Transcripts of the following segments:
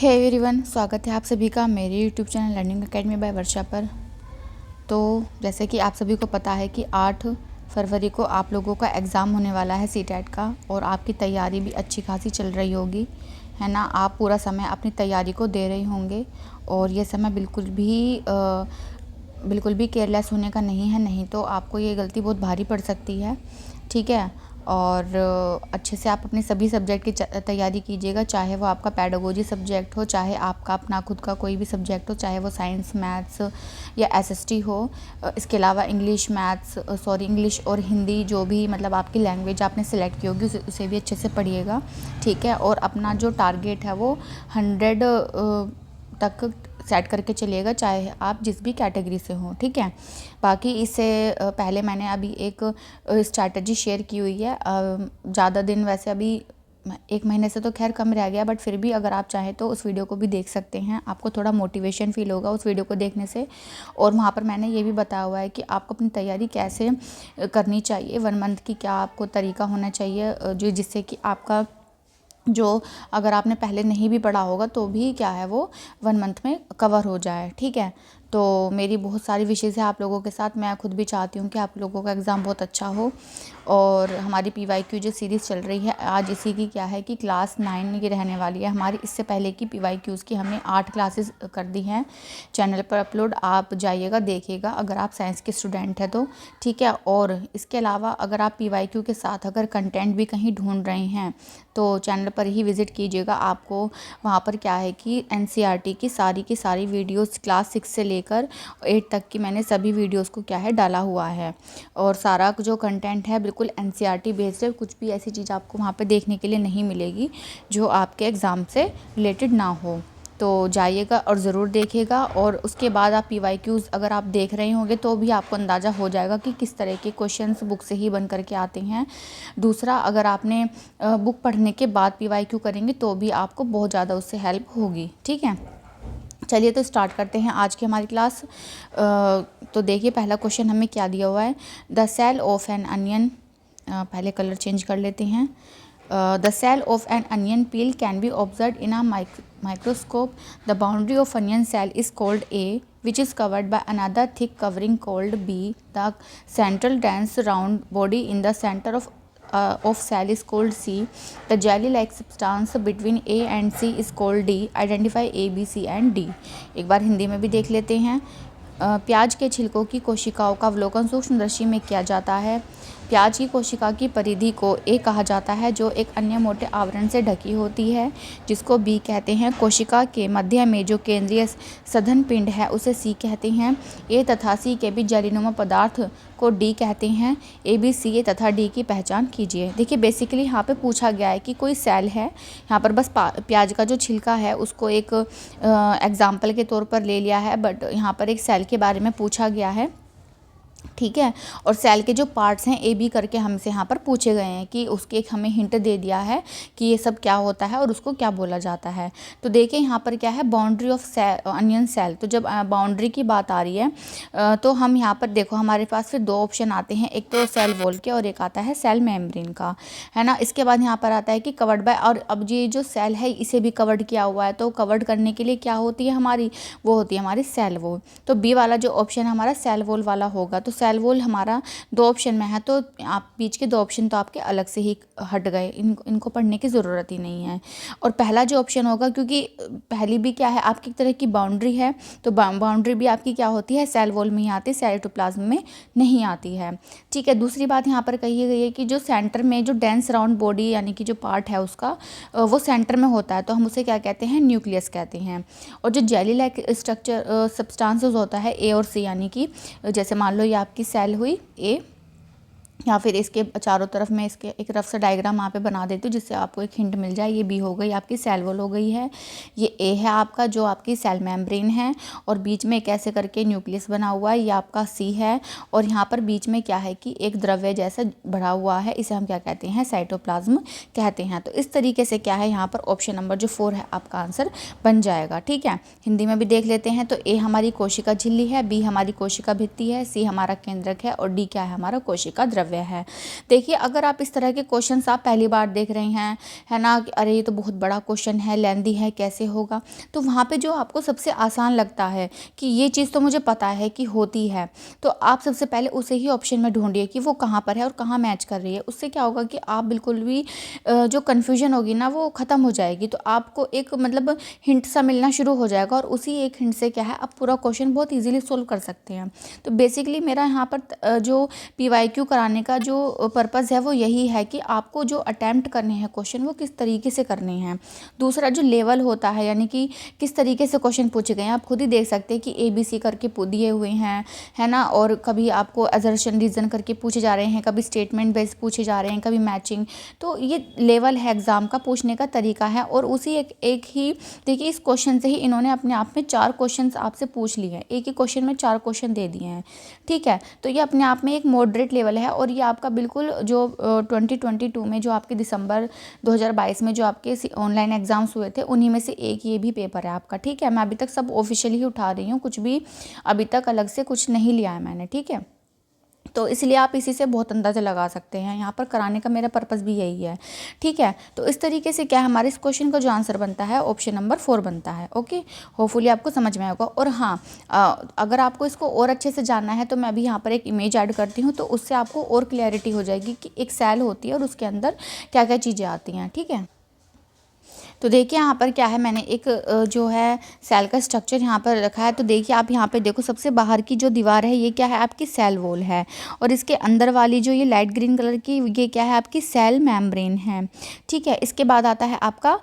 Hey everyone, स्वागत है आप सभी का मेरे YouTube channel learning academy by Varsha पर। तो जैसे कि आप सभी को पता है कि 8 फरवरी को आप लोगों का एग्ज़ाम होने वाला है सीटेट का, और आपकी तैयारी भी अच्छी खासी चल रही होगी, है ना। आप पूरा समय अपनी तैयारी को दे रहे होंगे और ये समय बिल्कुल भी केयरलेस होने का नहीं है, नहीं तो आपको ये गलती बहुत भारी पड़ सकती है, ठीक है। और अच्छे से आप अपने सभी सब्जेक्ट की तैयारी कीजिएगा, चाहे वो आपका पेडागोजी सब्जेक्ट हो, चाहे आपका अपना खुद का कोई भी सब्जेक्ट हो, चाहे वो साइंस, मैथ्स या एसएसटी हो। इसके अलावा इंग्लिश और हिंदी, जो भी मतलब आपकी लैंग्वेज आपने सेलेक्ट की होगी उसे भी अच्छे से पढ़िएगा, ठीक है। और अपना जो टारगेट है वो 100 तक सेट करके चलिएगा, चाहे आप जिस भी कैटेगरी से हों, ठीक है। बाकी इससे पहले मैंने अभी एक स्ट्रैटेजी शेयर की हुई है। ज़्यादा दिन, वैसे अभी 1 महीने से तो खैर कम रह गया, बट फिर भी अगर आप चाहें तो उस वीडियो को भी देख सकते हैं। आपको थोड़ा मोटिवेशन फील होगा उस वीडियो को देखने से। और वहाँ पर मैंने ये भी बताया हुआ है कि आपको अपनी तैयारी कैसे करनी चाहिए, 1 मंथ की क्या आपको तरीका होना चाहिए, जिससे कि आपका जो अगर आपने पहले नहीं भी पढ़ा होगा तो भी क्या है वो 1 मंथ में कवर हो जाए, ठीक है। तो मेरी बहुत सारी विशेज़ है आप लोगों के साथ। मैं खुद भी चाहती हूँ कि आप लोगों का एग्ज़ाम बहुत अच्छा हो। और हमारी PYQ जो सीरीज़ चल रही है, आज इसी की क्या है कि क्लास 9 की रहने वाली है हमारी। इससे पहले की PYQs की हमने 8 क्लासेस कर दी हैं चैनल पर अपलोड। आप जाइएगा, देखिएगा अगर आप साइंस के स्टूडेंट हैं तो, ठीक है। और इसके अलावा अगर आप PYQ के साथ अगर कंटेंट भी कहीं ढूंढ रहे हैं तो चैनल पर ही विज़िट कीजिएगा। आपको वहाँ पर क्या है कि NCERT की सारी वीडियोस क्लास 6 से लेकर 8 तक की मैंने सभी वीडियोस को क्या है डाला हुआ है। और सारा जो कंटेंट है बिल्कुल NCERT बेस्ड है। कुछ भी ऐसी चीज़ आपको वहाँ पे देखने के लिए नहीं मिलेगी जो आपके एग्ज़ाम से रिलेटेड ना हो। तो जाइएगा और ज़रूर देखिएगा। और उसके बाद आप PYQs अगर आप देख रहे होंगे तो भी आपको अंदाज़ा हो जाएगा कि किस तरह के क्वेश्चंस बुक से ही बन करके आते हैं। दूसरा, अगर आपने बुक पढ़ने के बाद PYQ करेंगे तो भी आपको बहुत ज़्यादा उससे हेल्प होगी, ठीक है। चलिए तो स्टार्ट करते हैं आज की हमारी क्लास। तो देखिए पहला क्वेश्चन हमें क्या दिया हुआ है। The cell of an onion, पहले कलर चेंज कर लेते हैं। The cell of an onion peel can be observe in a microscope. The boundary of onion cell is called A, which is covered by another thick covering called B. The central dense round body in the center of cell is called C. The jelly-like substance between A and C is called D. Identify A, B, C and D. एक बार हिंदी में भी देख लेते हैं। प्याज के छिलकों की कोशिकाओं का अवलोकन सूक्ष्मदर्शी में किया जाता है। प्याज की कोशिका की परिधि को ए कहा जाता है, जो एक अन्य मोटे आवरण से ढकी होती है, जिसको बी कहते हैं। कोशिका के मध्य में जो केंद्रीय सघन पिंड है उसे सी कहते हैं। ए तथा सी के बीच जलीनुमा पदार्थ को डी कहते हैं। ए, बी, सी, ए तथा डी की पहचान कीजिए। देखिए बेसिकली यहाँ पे पूछा गया है कि कोई सेल है, यहाँ पर बस प्याज का जो छिलका है उसको एक एग्जाम्पल के तौर पर ले लिया है, बट यहाँ पर एक सेल के बारे में पूछा गया है, ठीक है। और सेल के जो पार्ट्स हैं A B करके हमसे यहाँ पर पूछे गए हैं कि उसके एक हमें हिंट दे दिया है कि ये सब क्या होता है और उसको क्या बोला जाता है। तो देखिए यहाँ पर क्या है, बाउंड्री ऑफ अनियन सेल। तो जब बाउंड्री की बात आ रही है तो हम यहाँ पर देखो हमारे पास फिर 2 ऑप्शन आते हैं, एक तो सेल वॉल के और एक आता है सेल मेम्ब्रेन का, है ना। इसके बाद यहाँ पर आता है कि कवर्ड बाय, और अब ये जो सेल है इसे भी कवर्ड किया हुआ है, तो कवर्ड करने के लिए क्या होती है हमारी, वो होती है हमारी सेल वॉल। तो बी वाला जो ऑप्शन हमारा सेल वॉल वाला होगा। तो सेल वॉल हमारा 2 ऑप्शन में है, तो आप बीच के 2 ऑप्शन तो आपके अलग से ही हट गए, इनको पढ़ने की ज़रूरत ही नहीं है। और पहला जो ऑप्शन होगा, क्योंकि पहली भी क्या है आपकी तरह की बाउंड्री है, तो बाउंड्री भी आपकी क्या होती है, सेल वॉल में ही आती है, साइटोप्लाज्म में नहीं आती है, ठीक है। दूसरी बात यहाँ पर कही गई है कि जो सेंटर में जो डेंस राउंड बॉडी यानी कि जो पार्ट है उसका वो सेंटर में होता है, तो हम उसे क्या कहते हैं, न्यूक्लियस कहते हैं। और जो जेली लाइक स्ट्रक्चर सब्सटेंसेस होता है ए और सी, यानी कि जैसे मान लो ये आपकी सेल हुई ए, या फिर इसके चारों तरफ में इसके एक रफ सा डायग्राम यहाँ पे बना देती हूँ जिससे आपको एक हिंट मिल जाए। ये बी हो गई आपकी सेल वॉल हो गई है, ये ए है आपका जो आपकी सेल मेम्ब्रेन है, और बीच में एक ऐसे करके न्यूक्लियस बना हुआ है, ये आपका सी है। और यहाँ पर बीच में क्या है कि एक द्रव्य जैसा बढ़ा हुआ है, इसे हम क्या कहते हैं, साइटोप्लाज्म कहते हैं। तो इस तरीके से क्या है यहाँ पर ऑप्शन नंबर जो 4 है आपका आंसर बन जाएगा, ठीक है। हिंदी में भी देख लेते हैं। तो ए हमारी कोशिका झिल्ली है, बी हमारी कोशिका भित्ति है, सी हमारा केंद्रक है और डी क्या है हमारा कोशिका द्रव्य द्रव्य है। देखिए अगर आप इस तरह के क्वेश्चंस आप पहली बार देख रहे हैं, है ना, कि अरे ये तो बहुत बड़ा क्वेश्चन है, लेंदी है, कैसे होगा, तो वहाँ पे जो आपको सबसे आसान लगता है कि ये चीज़ तो मुझे पता है कि होती है, तो आप सबसे पहले उसे ही ऑप्शन में ढूंढिए कि वो कहाँ पर है और कहाँ मैच कर रही है। उससे क्या होगा कि आप बिल्कुल भी जो कन्फ्यूजन होगी ना वो ख़त्म हो जाएगी। तो आपको एक मतलब हिंट सा मिलना शुरू हो जाएगा और उसी एक हिंट से क्या है आप पूरा क्वेश्चन बहुत ईजिली सोल्व कर सकते हैं। तो बेसिकली मेरा यहाँ पर जो PYQ कराने का जो पर्पज़ है वो यही है कि आपको जो अटैम्प्ट करने हैं क्वेश्चन वो किस तरीके से करने हैं। दूसरा जो लेवल होता है, यानी कि किस तरीके से क्वेश्चन पूछे गए हैं, आप खुद ही देख सकते हैं कि ABC करके दिए हुए हैं, है ना, और कभी आपको असर्शन रीज़न करके पूछे जा रहे हैं, कभी स्टेटमेंट बेस्ड पूछे जा रहे हैं, कभी मैचिंग। तो ये लेवल है एग्ज़ाम का, पूछने का तरीका है। और उसी एक ही देखिए इस क्वेश्चन से ही इन्होंने अपने आप में 4 क्वेश्चन आपसे पूछ लिए हैं, एक ही क्वेश्चन में 4 क्वेश्चन दे दिए हैं, ठीक है। तो ये अपने आप में एक मॉडरेट लेवल है और ये आपका बिल्कुल जो 2022 में जो आपके दिसंबर 2022 में जो आपके ऑनलाइन एग्ज़ाम्स हुए थे उन्हीं में से एक ये भी पेपर है आपका, ठीक है। मैं अभी तक सब ऑफिशियली ही उठा रही हूँ, कुछ भी अभी तक अलग से कुछ नहीं लिया है मैंने, ठीक है। तो इसलिए आप इसी से बहुत अंदाज़ा लगा सकते हैं, यहाँ पर कराने का मेरा पर्पस भी यही है, ठीक है। तो इस तरीके से क्या है हमारे इस क्वेश्चन का जो आंसर बनता है ऑप्शन नंबर 4 बनता है। ओके, होपफुली आपको समझ में आएगा। और हाँ, अगर आपको इसको और अच्छे से जानना है तो मैं अभी यहाँ पर एक इमेज ऐड करती हूँ, तो उससे आपको और क्लैरिटी हो जाएगी कि एक सेल होती है और उसके अंदर क्या क्या चीज़ें आती हैं, ठीक है। तो देखिए यहाँ पर क्या है, मैंने एक जो है सेल का स्ट्रक्चर यहाँ पर रखा है। तो देखिए आप यहाँ पे देखो, सबसे बाहर की जो दीवार है ये क्या है आपकी सेल वॉल है, और इसके अंदर वाली जो ये लाइट ग्रीन कलर की ये क्या है आपकी सेल मेम्ब्रेन है, ठीक है। इसके बाद आता है आपका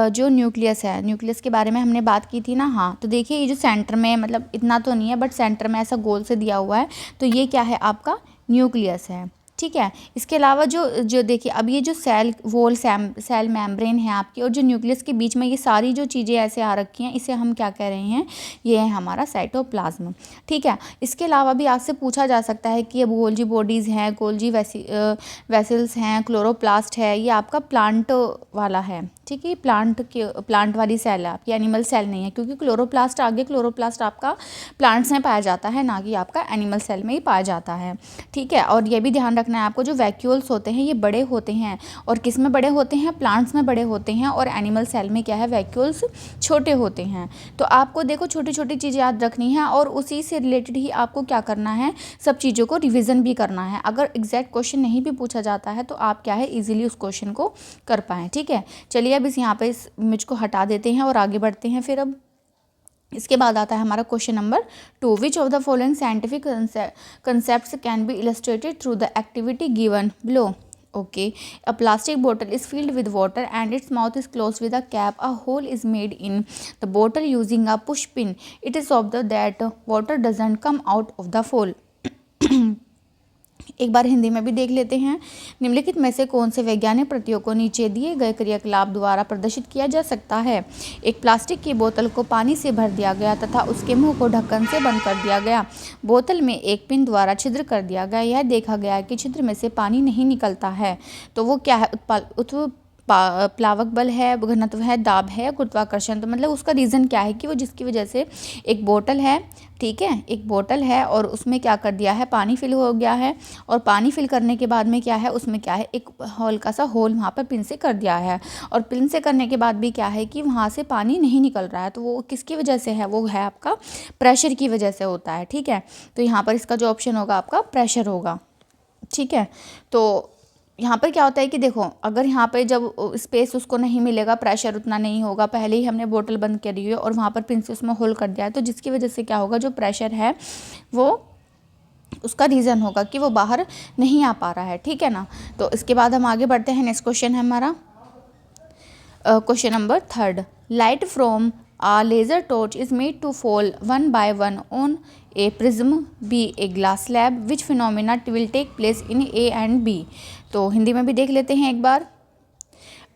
जो न्यूक्लियस है, न्यूक्लियस के बारे में हमने बात की थी ना। हाँ, तो देखिए ये जो सेंटर में, मतलब इतना तो नहीं है बट सेंटर में ऐसा गोल से दिया हुआ है, तो ये क्या है आपका न्यूक्लियस है, ठीक है। इसके अलावा जो जो देखिए अब ये जो सेल वॉल सेल मेम्ब्रेन है आपकी और जो न्यूक्लियस के बीच में ये सारी जो चीज़ें ऐसे आ रखी हैं, इसे हम क्या कह रहे हैं, ये है हमारा साइटोप्लाज्म, ठीक है। इसके अलावा भी आपसे पूछा जा सकता है कि ये गोल्जी बॉडीज़ हैं, गोल्जी वेसल्स हैं, क्लोरोप्लास्ट है, ये आपका प्लांट वाला है, ठीक है। प्लांट वाली सेल है आपकी, एनिमल सेल नहीं है, क्योंकि क्लोरोप्लास्ट आगे क्लोरोप्लास्ट आपका प्लांट्स में पाया जाता है, ना कि आपका एनिमल सेल में ही पाया जाता है, ठीक है। और ये भी ध्यान रखना है आपको, जो वैक्यूल्स होते हैं ये बड़े होते हैं, और किस में बड़े होते हैं, प्लांट्स में बड़े होते हैं, और एनिमल सेल में क्या है वैक्यूल्स छोटे होते हैं। तो आपको देखो छोटी छोटी चीज़ें याद रखनी है और उसी से रिलेटेड ही आपको क्या करना है, सब चीज़ों को रिविज़न भी करना है। अगर एग्जैक्ट क्वेश्चन नहीं भी पूछा जाता है तो आप क्या है ईजिली उस क्वेश्चन को कर पाएँ, ठीक है। चलिए अब इस यहाँ पे इस इमेज को हटा देते हैं और आगे बढ़ते हैं। फिर अब इसके बाद आता है हमारा question number 2, which of the following scientific concepts can be illustrated through the activity given below. Okay, a plastic bottle is filled with water and its mouth is closed with a cap. A hole is made in the bottle using a push pin. It is observed that water doesn't come out of the hole. एक बार हिंदी में भी देख लेते हैं। निम्नलिखित में से कौन से वैज्ञानिक प्रक्रिया को नीचे दिए गए क्रियाकलाप द्वारा प्रदर्शित किया जा सकता है। एक प्लास्टिक की बोतल को पानी से भर दिया गया तथा उसके मुंह को ढक्कन से बंद कर दिया गया। बोतल में एक पिन द्वारा छिद्र कर दिया गया। यह देखा गया कि छिद्र में से पानी नहीं निकलता है। तो वो क्या है, प्लावक बल है, घनत्व है, दाब है, गुरुत्वाकर्षण। तो मतलब उसका रीज़न क्या है कि वो जिसकी वजह से एक बोतल है, ठीक है, एक बोतल है और उसमें क्या कर दिया है, पानी फिल हो गया है, और पानी फिल करने के बाद में क्या है, उसमें क्या है एक हल्का सा होल वहाँ पर पिन से कर दिया है, और पिन से करने के बाद भी क्या है कि वहाँ से पानी नहीं निकल रहा है। तो वो किसकी वजह से है, वो है आपका प्रेशर की वजह से होता है, ठीक है। तो यहाँ पर इसका जो ऑप्शन होगा आपका प्रेशर होगा, ठीक है। तो यहाँ पर क्या होता है कि देखो, अगर यहाँ पे जब स्पेस उसको नहीं मिलेगा, प्रेशर उतना नहीं होगा, पहले ही हमने बोतल बंद करी हुई है और वहाँ पर पिन से उसमें होल कर दिया है, तो जिसकी वजह से क्या होगा, जो प्रेशर है वो उसका रीज़न होगा कि वो बाहर नहीं आ पा रहा है, ठीक है ना। तो इसके बाद हम आगे बढ़ते हैं। नेक्स्ट क्वेश्चन है हमारा question number 3, light from a laser torch is made to fall one by one on a prism, B a glass slab. Which phenomena will take place in A and B? तो हिंदी में भी देख लेते हैं एक बार।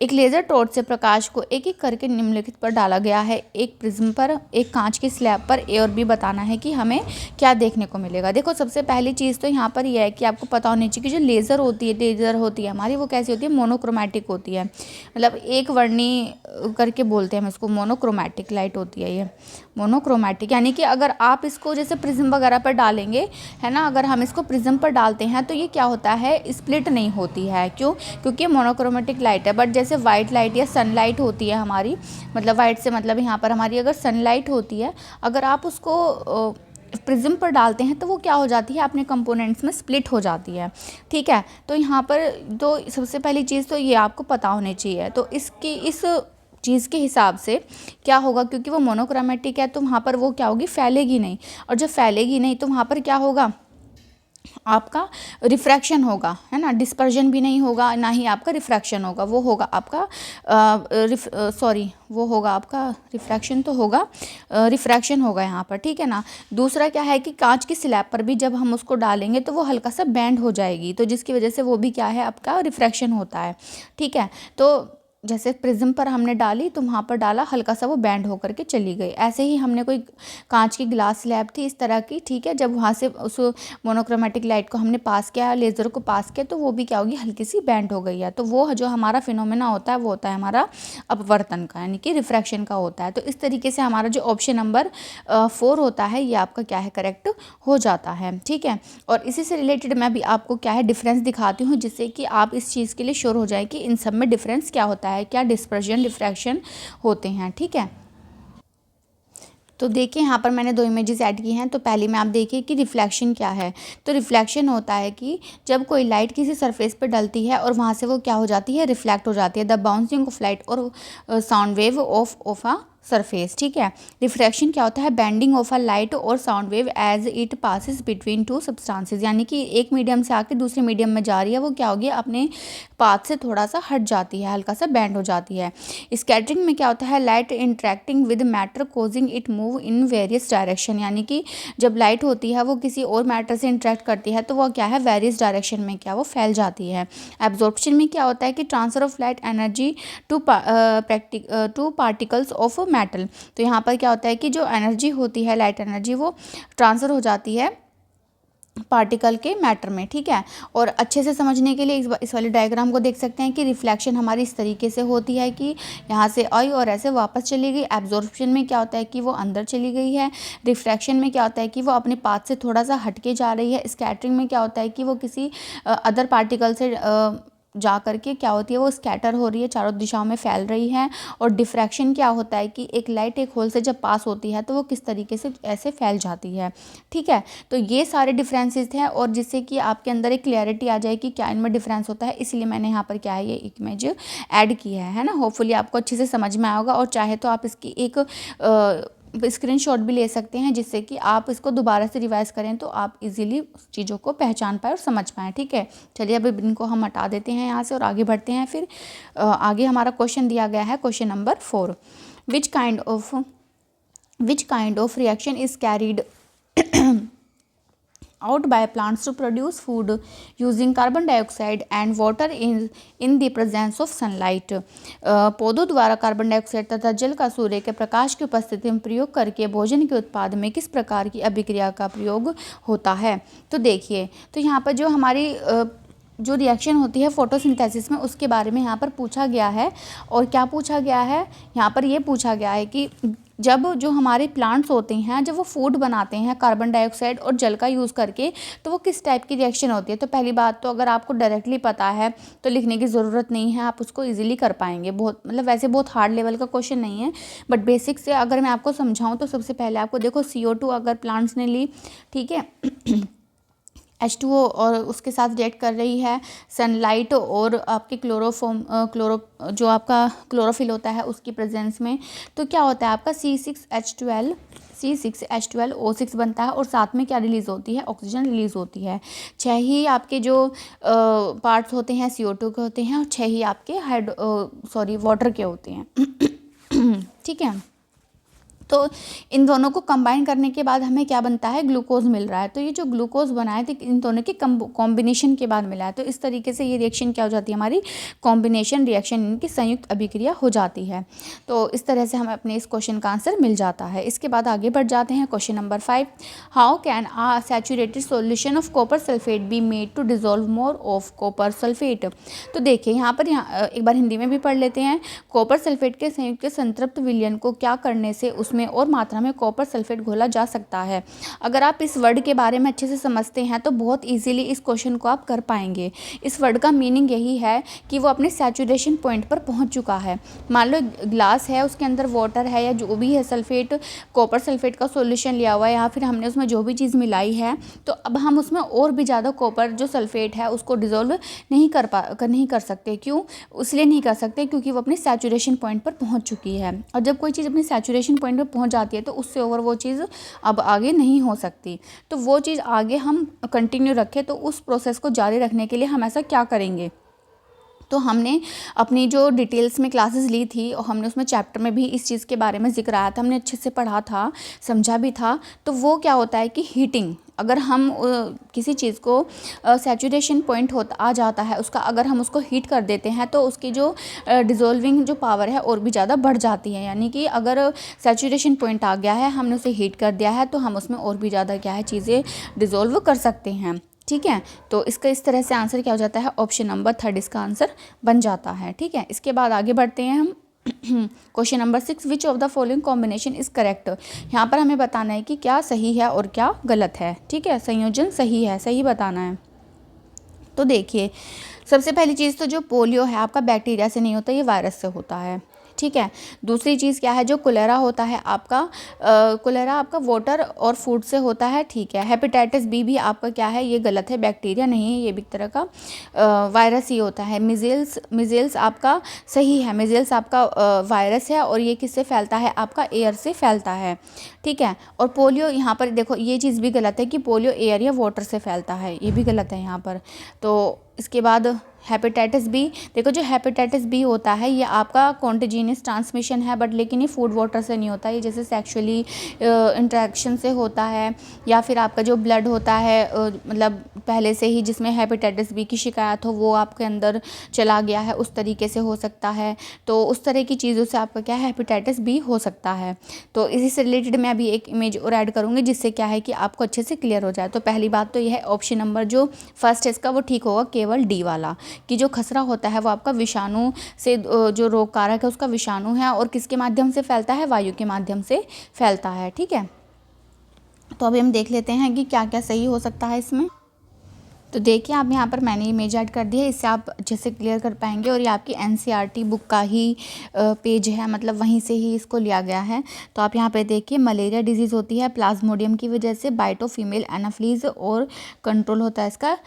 एक लेज़र टॉर्च से प्रकाश को एक एक करके निम्नलिखित पर डाला गया है। एक प्रिज्म पर, एक कांच की स्लैब पर ए और बी बताना है कि हमें क्या देखने को मिलेगा। देखो सबसे पहली चीज़ तो यहाँ पर यह है कि आपको पता होनी चाहिए कि जो लेज़र होती है हमारी, वो कैसी होती है, मोनोक्रोमैटिक होती है। मतलब एक वर्णी करके बोलते हैं हम इसको, मोनोक्रोमैटिक लाइट होती है ये, मोनोक्रोमैटिक। यानी कि अगर आप इसको जैसे प्रिज्म वगैरह पर डालेंगे, है ना, अगर हम इसको प्रिज्म पर डालते हैं तो ये क्या होता है, स्प्लिट नहीं होती है। क्यों? क्योंकि मोनोक्रोमैटिक लाइट है। बट जैसे वाइट लाइट या सनलाइट होती है हमारी, मतलब वाइट से मतलब यहाँ पर हमारी अगर सनलाइट होती है, अगर आप उसको प्रिज्म पर डालते हैं तो वो क्या हो जाती है, अपने कंपोनेंट्स में स्प्लिट हो जाती है। ठीक है, तो यहाँ पर तो सबसे पहली चीज़ तो ये आपको पता होनी चाहिए। तो इस चीज़ के हिसाब से क्या होगा, क्योंकि वो मोनोक्रोमैटिक है तो वहाँ पर वो क्या होगी, फैलेगी नहीं। और जब फैलेगी नहीं तो वहाँ पर क्या होगा, आपका रिफ्रैक्शन होगा, है ना, डिस्पर्जन भी नहीं होगा, ना ही आपका रिफ्रैक्शन होगा। वो होगा आपका वो होगा आपका रिफ्रैक्शन तो होगा, रिफ्रैक्शन होगा यहाँ पर। ठीक है ना। दूसरा क्या है कि कांच की स्लैब पर भी जब हम उसको डालेंगे तो वो हल्का सा बैंड हो जाएगी, तो जिसकी वजह से वो भी क्या है, आपका रिफ्रैक्शन होता है। ठीक है, तो जैसे प्रिज्म पर हमने डाली तो वहाँ पर डाला, हल्का सा वो बैंड होकर के चली गई। ऐसे ही हमने कोई कांच की ग्लास स्लैब थी इस तरह की, ठीक है, जब वहाँ से उस मोनोक्रोमैटिक लाइट को हमने पास किया, लेज़र को पास किया, तो वो भी क्या होगी, हल्की सी बैंड हो गई है। तो वो जो हमारा फिनोमेना होता है वो होता है हमारा अपवर्तन का, यानी कि रिफ्रैक्शन का होता है। तो इस तरीके से हमारा जो ऑप्शन नंबर 4 होता है ये आपका क्या है, करेक्ट हो जाता है। ठीक है, और इसी से रिलेटेड मैं भी आपको क्या है डिफरेंस दिखाती हूँ, जिससे कि आप इस चीज़ के लिए श्योर हो जाए कि इन सब में डिफरेंस क्या होता है, क्या डिस्पर्जन रिफ्रैक्शन होते हैं। ठीक है, तो देखिए यहाँ पर मैंने 2 इमेजेस ऐड की हैं। तो पहली में आप देखिए कि रिफ्लेक्शन क्या है। तो रिफ्लेक्शन होता है कि जब कोई लाइट किसी सरफेस पर डलती है और वहाँ से वो क्या हो जाती है, रिफ्लेक्ट हो जाती है। द बाउंसिंग ऑफ लाइट और sound wave of a surface. ठीक है, रिफ्रैक्शन क्या होता है, बेंडिंग ऑफ अ लाइट और sound wave as it passes between two substances. यानी कि एक मीडियम से आके दूसरे मीडियम में जा रही है, वो क्या होगी, अपने पाथ से थोड़ा सा हट जाती है, हल्का सा बैंड हो जाती है। स्कैटरिंग में क्या होता है, light interacting with matter causing it move in various direction. यानी कि जब लाइट होती है वो किसी और मैटर से इंटरेक्ट करती है तो वो क्या है, वेरियस डायरेक्शन में क्या वो फैल जाती है। एब्जॉर्प्शन में क्या होता है कि transfer of light energy two particles of metal. तो यहाँ पर क्या होता है कि जो एनर्जी होती है, लाइट एनर्जी, वो ट्रांसफ़र हो जाती है पार्टिकल के मैटर में। ठीक है, और अच्छे से समझने के लिए इस वाले डायग्राम को देख सकते हैं कि रिफ्लेक्शन हमारी इस तरीके से होती है कि यहाँ से आई और ऐसे वापस चली गई। एब्जॉर्प्शन में क्या होता है कि वो अंदर चली गई है। रिफ्रैक्शन में क्या होता है कि वो अपने पाथ से थोड़ा सा हटके जा रही है। स्कैटरिंग में क्या होता है कि वो किसी अदर पार्टिकल से जा करके क्या होती है, वो स्कैटर हो रही है, चारों दिशाओं में फैल रही है। और डिफ्रैक्शन क्या होता है कि एक लाइट एक होल से जब पास होती है तो वो किस तरीके से ऐसे फैल जाती है। ठीक है, तो ये सारे डिफरेंसेस हैं, और जिससे कि आपके अंदर एक क्लैरिटी आ जाए कि क्या इनमें डिफरेंस होता है, इसलिए मैंने यहाँ पर क्या है, ये इमेज ऐड की है ना। होपफुली आपको अच्छे से समझ में आया होगा, और चाहे तो आप इसकी एक स्क्रीनशॉट भी ले सकते हैं, जिससे कि आप इसको दोबारा से रिवाइज करें तो आप इजीली चीज़ों को पहचान पाए और समझ पाएँ। ठीक है, चलिए अब इनको हम हटा देते हैं यहाँ से और आगे बढ़ते हैं। फिर आगे हमारा क्वेश्चन दिया गया है, question number 4, which kind of reaction is carried out by plants to produce food using carbon dioxide and water in the presence of sunlight। पौधों द्वारा कार्बन डाइऑक्साइड तथा जल का सूर्य के प्रकाश की उपस्थिति में प्रयोग करके भोजन के उत्पाद में किस प्रकार की अभिक्रिया का प्रयोग होता है। तो देखिए, तो यहाँ पर जो हमारी जो रिएक्शन होती है फोटोसिंथेसिस में, उसके बारे में यहाँ पर पूछा गया है। और क्या पूछा गया है, यहाँ पर ये पूछा गया है कि जब जो हमारे प्लांट्स होते हैं, जब वो फूड बनाते हैं कार्बन डाइऑक्साइड और जल का यूज़ करके, तो वो किस टाइप की रिएक्शन होती है। तो पहली बात तो अगर आपको डायरेक्टली पता है तो लिखने की ज़रूरत नहीं है, आप उसको इजीली कर पाएंगे। बहुत मतलब वैसे बहुत हार्ड लेवल का क्वेश्चन नहीं है, बट बेसिक से अगर मैं आपको समझाऊँ तो सबसे पहले आपको देखो CO2 अगर प्लांट्स ने ली, ठीक है, H2O और उसके साथ रिएक्ट कर रही है सनलाइट और आपके जो आपका क्लोरोफिल होता है उसकी प्रेजेंस में, तो क्या होता है आपका C6H12O6 बनता है, और साथ में क्या रिलीज़ होती है, ऑक्सीजन रिलीज़ होती है। 6 ही आपके जो पार्ट्स होते हैं CO2 के होते हैं, और 6 ही आपके वाटर के होते हैं। ठीक है, तो इन दोनों को कंबाइन करने के बाद हमें क्या बनता है, ग्लूकोज मिल रहा है। तो ये जो ग्लूकोज बना है तो इन दोनों के कॉम्बिनेशन के बाद मिला है। तो इस तरीके से ये रिएक्शन क्या हो जाती है, हमारी कॉम्बिनेशन रिएक्शन, इनकी संयुक्त अभिक्रिया हो जाती है। तो इस तरह से हमें अपने इस क्वेश्चन का आंसर मिल जाता है। इसके बाद आगे बढ़ जाते हैं question number 5। How can a saturated solution of copper sulphate be made to dissolve more of copper sulphate. तो देखिए यहाँ पर एक बार हिंदी में भी पढ़ लेते हैं। कॉपर सल्फेट के संयुक्त के संतृप्त विलयन को क्या करने से उसमें और मात्रा में कॉपर सल्फेट घोला जा सकता है। अगर आप इस वर्ड के बारे में अच्छे से समझते हैं तो बहुत इजीली इस क्वेश्चन को आप कर पाएंगे। इस वर्ड का मीनिंग यही है कि वो अपने सैचुरेशन पॉइंट पर पहुंच चुका है। मान लो ग्लास है, उसके अंदर वाटर है या जो भी है सल्फेट, कॉपर सल्फेट का सॉल्यूशन लिया हुआ है या फिर हमने उसमें जो भी चीज़ मिलाई है, तो अब हम उसमें और भी ज़्यादा कॉपर जो सल्फेट है उसको डिज़ोल्व नहीं कर सकते। क्यों? इसलिए नहीं कर सकते क्योंकि वो अपने सैचुरेशन पॉइंट पर पहुंच चुकी है। और जब कोई चीज़ अपनी सैचुरेशन पॉइंट पर पहुंच जाती है तो उससे ओवर वो चीज़ अब आगे नहीं हो सकती। तो वो चीज़ आगे हम कंटिन्यू रखें तो उस प्रोसेस को जारी रखने के लिए हम ऐसा क्या करेंगे। तो हमने अपनी जो डिटेल्स में क्लासेस ली थी और हमने उसमें चैप्टर में भी इस चीज़ के बारे में जिक्र आया था, हमने अच्छे से पढ़ा था, समझा भी था। तो वो क्या होता है कि हीटिंग, अगर हम किसी चीज़ को सैचुरेशन पॉइंट होता आ जाता है उसका, अगर हम उसको हीट कर देते हैं तो उसकी जो डिज़ोल्विंग जो पावर है और भी ज़्यादा बढ़ जाती है। यानी कि अगर सैचुरेशन पॉइंट आ गया है, हमने उसे हीट कर दिया है, तो हम उसमें और भी ज़्यादा क्या है चीज़ें डिज़ोल्व कर सकते हैं। ठीक है, तो इसका इस तरह से आंसर क्या हो जाता है, ऑप्शन नंबर 3 इसका आंसर बन जाता है। ठीक है, इसके बाद आगे बढ़ते हैं हम question number 6। Which of the following combination is correct. यहाँ पर हमें बताना है कि क्या सही है और क्या गलत है। ठीक है, संयोजन सही है, सही बताना है। तो देखिए, सबसे पहली चीज़ तो जो पोलियो है आपका बैक्टीरिया से नहीं होता, ये वायरस से होता है। ठीक है, दूसरी चीज़ क्या है, जो कोलेरा होता है आपका, कोलेरा आपका वाटर और फूड से होता है। ठीक है, हेपेटाइटिस बी भी आपका क्या है, ये गलत है, बैक्टीरिया नहीं है, ये भी एक तरह का वायरस ही होता है। मिजेल्स आपका सही है, मिजेल्स आपका वायरस है और ये किससे फैलता है, आपका एयर से फैलता है। ठीक है, और पोलियो यहाँ पर देखो ये चीज़ भी गलत है कि पोलियो एयर या वाटर से फैलता है, ये भी गलत है यहाँ पर। तो इसके बाद हेपेटाइटिस बी, देखो जो हेपेटाइटिस बी होता है ये आपका कॉन्टेजिनियस ट्रांसमिशन है, बट लेकिन ये फूड वाटर से नहीं होता, ये जैसे सेक्सुअली इंटरेक्शन से होता है, या फिर आपका जो ब्लड होता है मतलब पहले से ही जिसमें हेपेटाइटिस बी की शिकायत हो वो आपके अंदर चला गया है, उस तरीके से हो सकता है। तो उस तरह की चीज़ों से आपका क्या है, हेपेटाइटिस बी हो सकता है। तो इसी से रिलेटेड मैं अभी एक इमेज और ऐड करूँगी जिससे क्या है कि आपको अच्छे से क्लियर हो जाए। तो पहली बात तो यह है, ऑप्शन नंबर जो फर्स्ट है इसका वो ठीक होगा, केवल डी वाला, कि जो खसरा होता है वो आपका विषाणु से, जो रोग कारक है उसका विषाणु है और किसके माध्यम से फैलता है, वायु के माध्यम से फैलता है। ठीक है, तो अभी हम देख लेते हैं कि क्या क्या सही हो सकता है इसमें। तो देखिए आप यहाँ पर मैंने इमेज ऐड कर दी है, इससे आप अच्छे से क्लियर कर पाएंगे। और ये आपकी एनसीईआरटी बुक का ही पेज है, मतलब वहीं से ही इसको लिया गया है। तो आप यहाँ पे देखिए, मलेरिया डिजीज़ होती है प्लाज्मोडियम की वजह से, बाइट ऑफ फीमेल एनाफ्लीज और कंट्रोल होता है इसका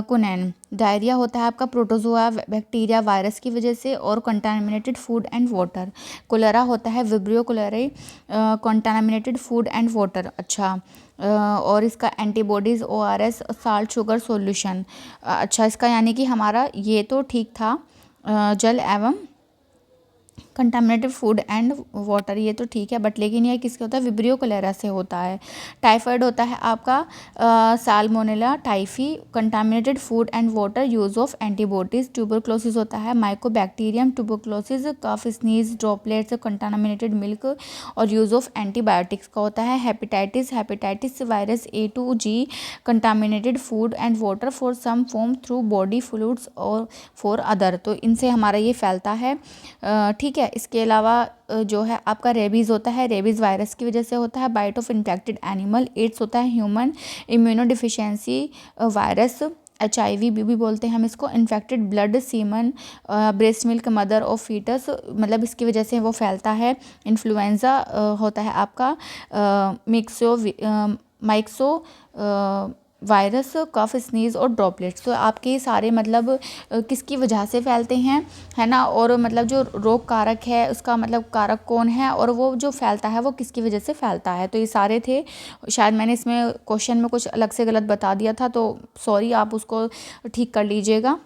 कुनैन। डायरिया होता है आपका प्रोटोजोआ बैक्टीरिया वायरस की वजह से और contaminated food and water. Cholera होता है vibrio cholerae contaminated food and water. अच्छा, और इसका antibodies ORS salt sugar solution. अच्छा, इसका यानी कि हमारा ये तो ठीक था, जल एवं कंटामिनेटेड फूड एंड वाटर, ये तो ठीक है, बट लेकिन ये किसके होता है, विब्रियो कोलेरा से होता है। टाइफाइड होता है आपका salmonella typhi contaminated food and water, use of antibodies. Tuberculosis होता है mycobacterium tuberculosis, cough sneeze droplets contaminated milk और यूज़ ऑफ एंटीबायोटिक्स का होता है। Hepatitis virus A to G contaminated food and water for some form through body fluids और for other, तो इनसे हमारा ये फैलता है। ठीक है, इसके अलावा जो है आपका रेबीज़ होता है, रेबीज़ वायरस की वजह से होता है, bite of infected animal. AIDS होता है ह्यूमन इम्यूनोडिफिशियंसी वायरस, HIV भी बोलते हैं हम इसको, infected blood semen breast milk mother of foetus, मतलब इसकी वजह से वो फैलता है। इन्फ्लुएंजा होता है आपका माइक्सो वायरस, कफ स्नीज और ड्रॉपलेट्स। तो आपके सारे मतलब किसकी वजह से फैलते हैं, है ना, और मतलब जो रोग कारक है उसका मतलब कारक कौन है और वो जो फैलता है वो किसकी वजह से फैलता है। तो ये सारे थे, शायद मैंने इसमें क्वेश्चन में कुछ अलग से गलत बता दिया था, तो सॉरी, आप उसको ठीक कर लीजिएगा।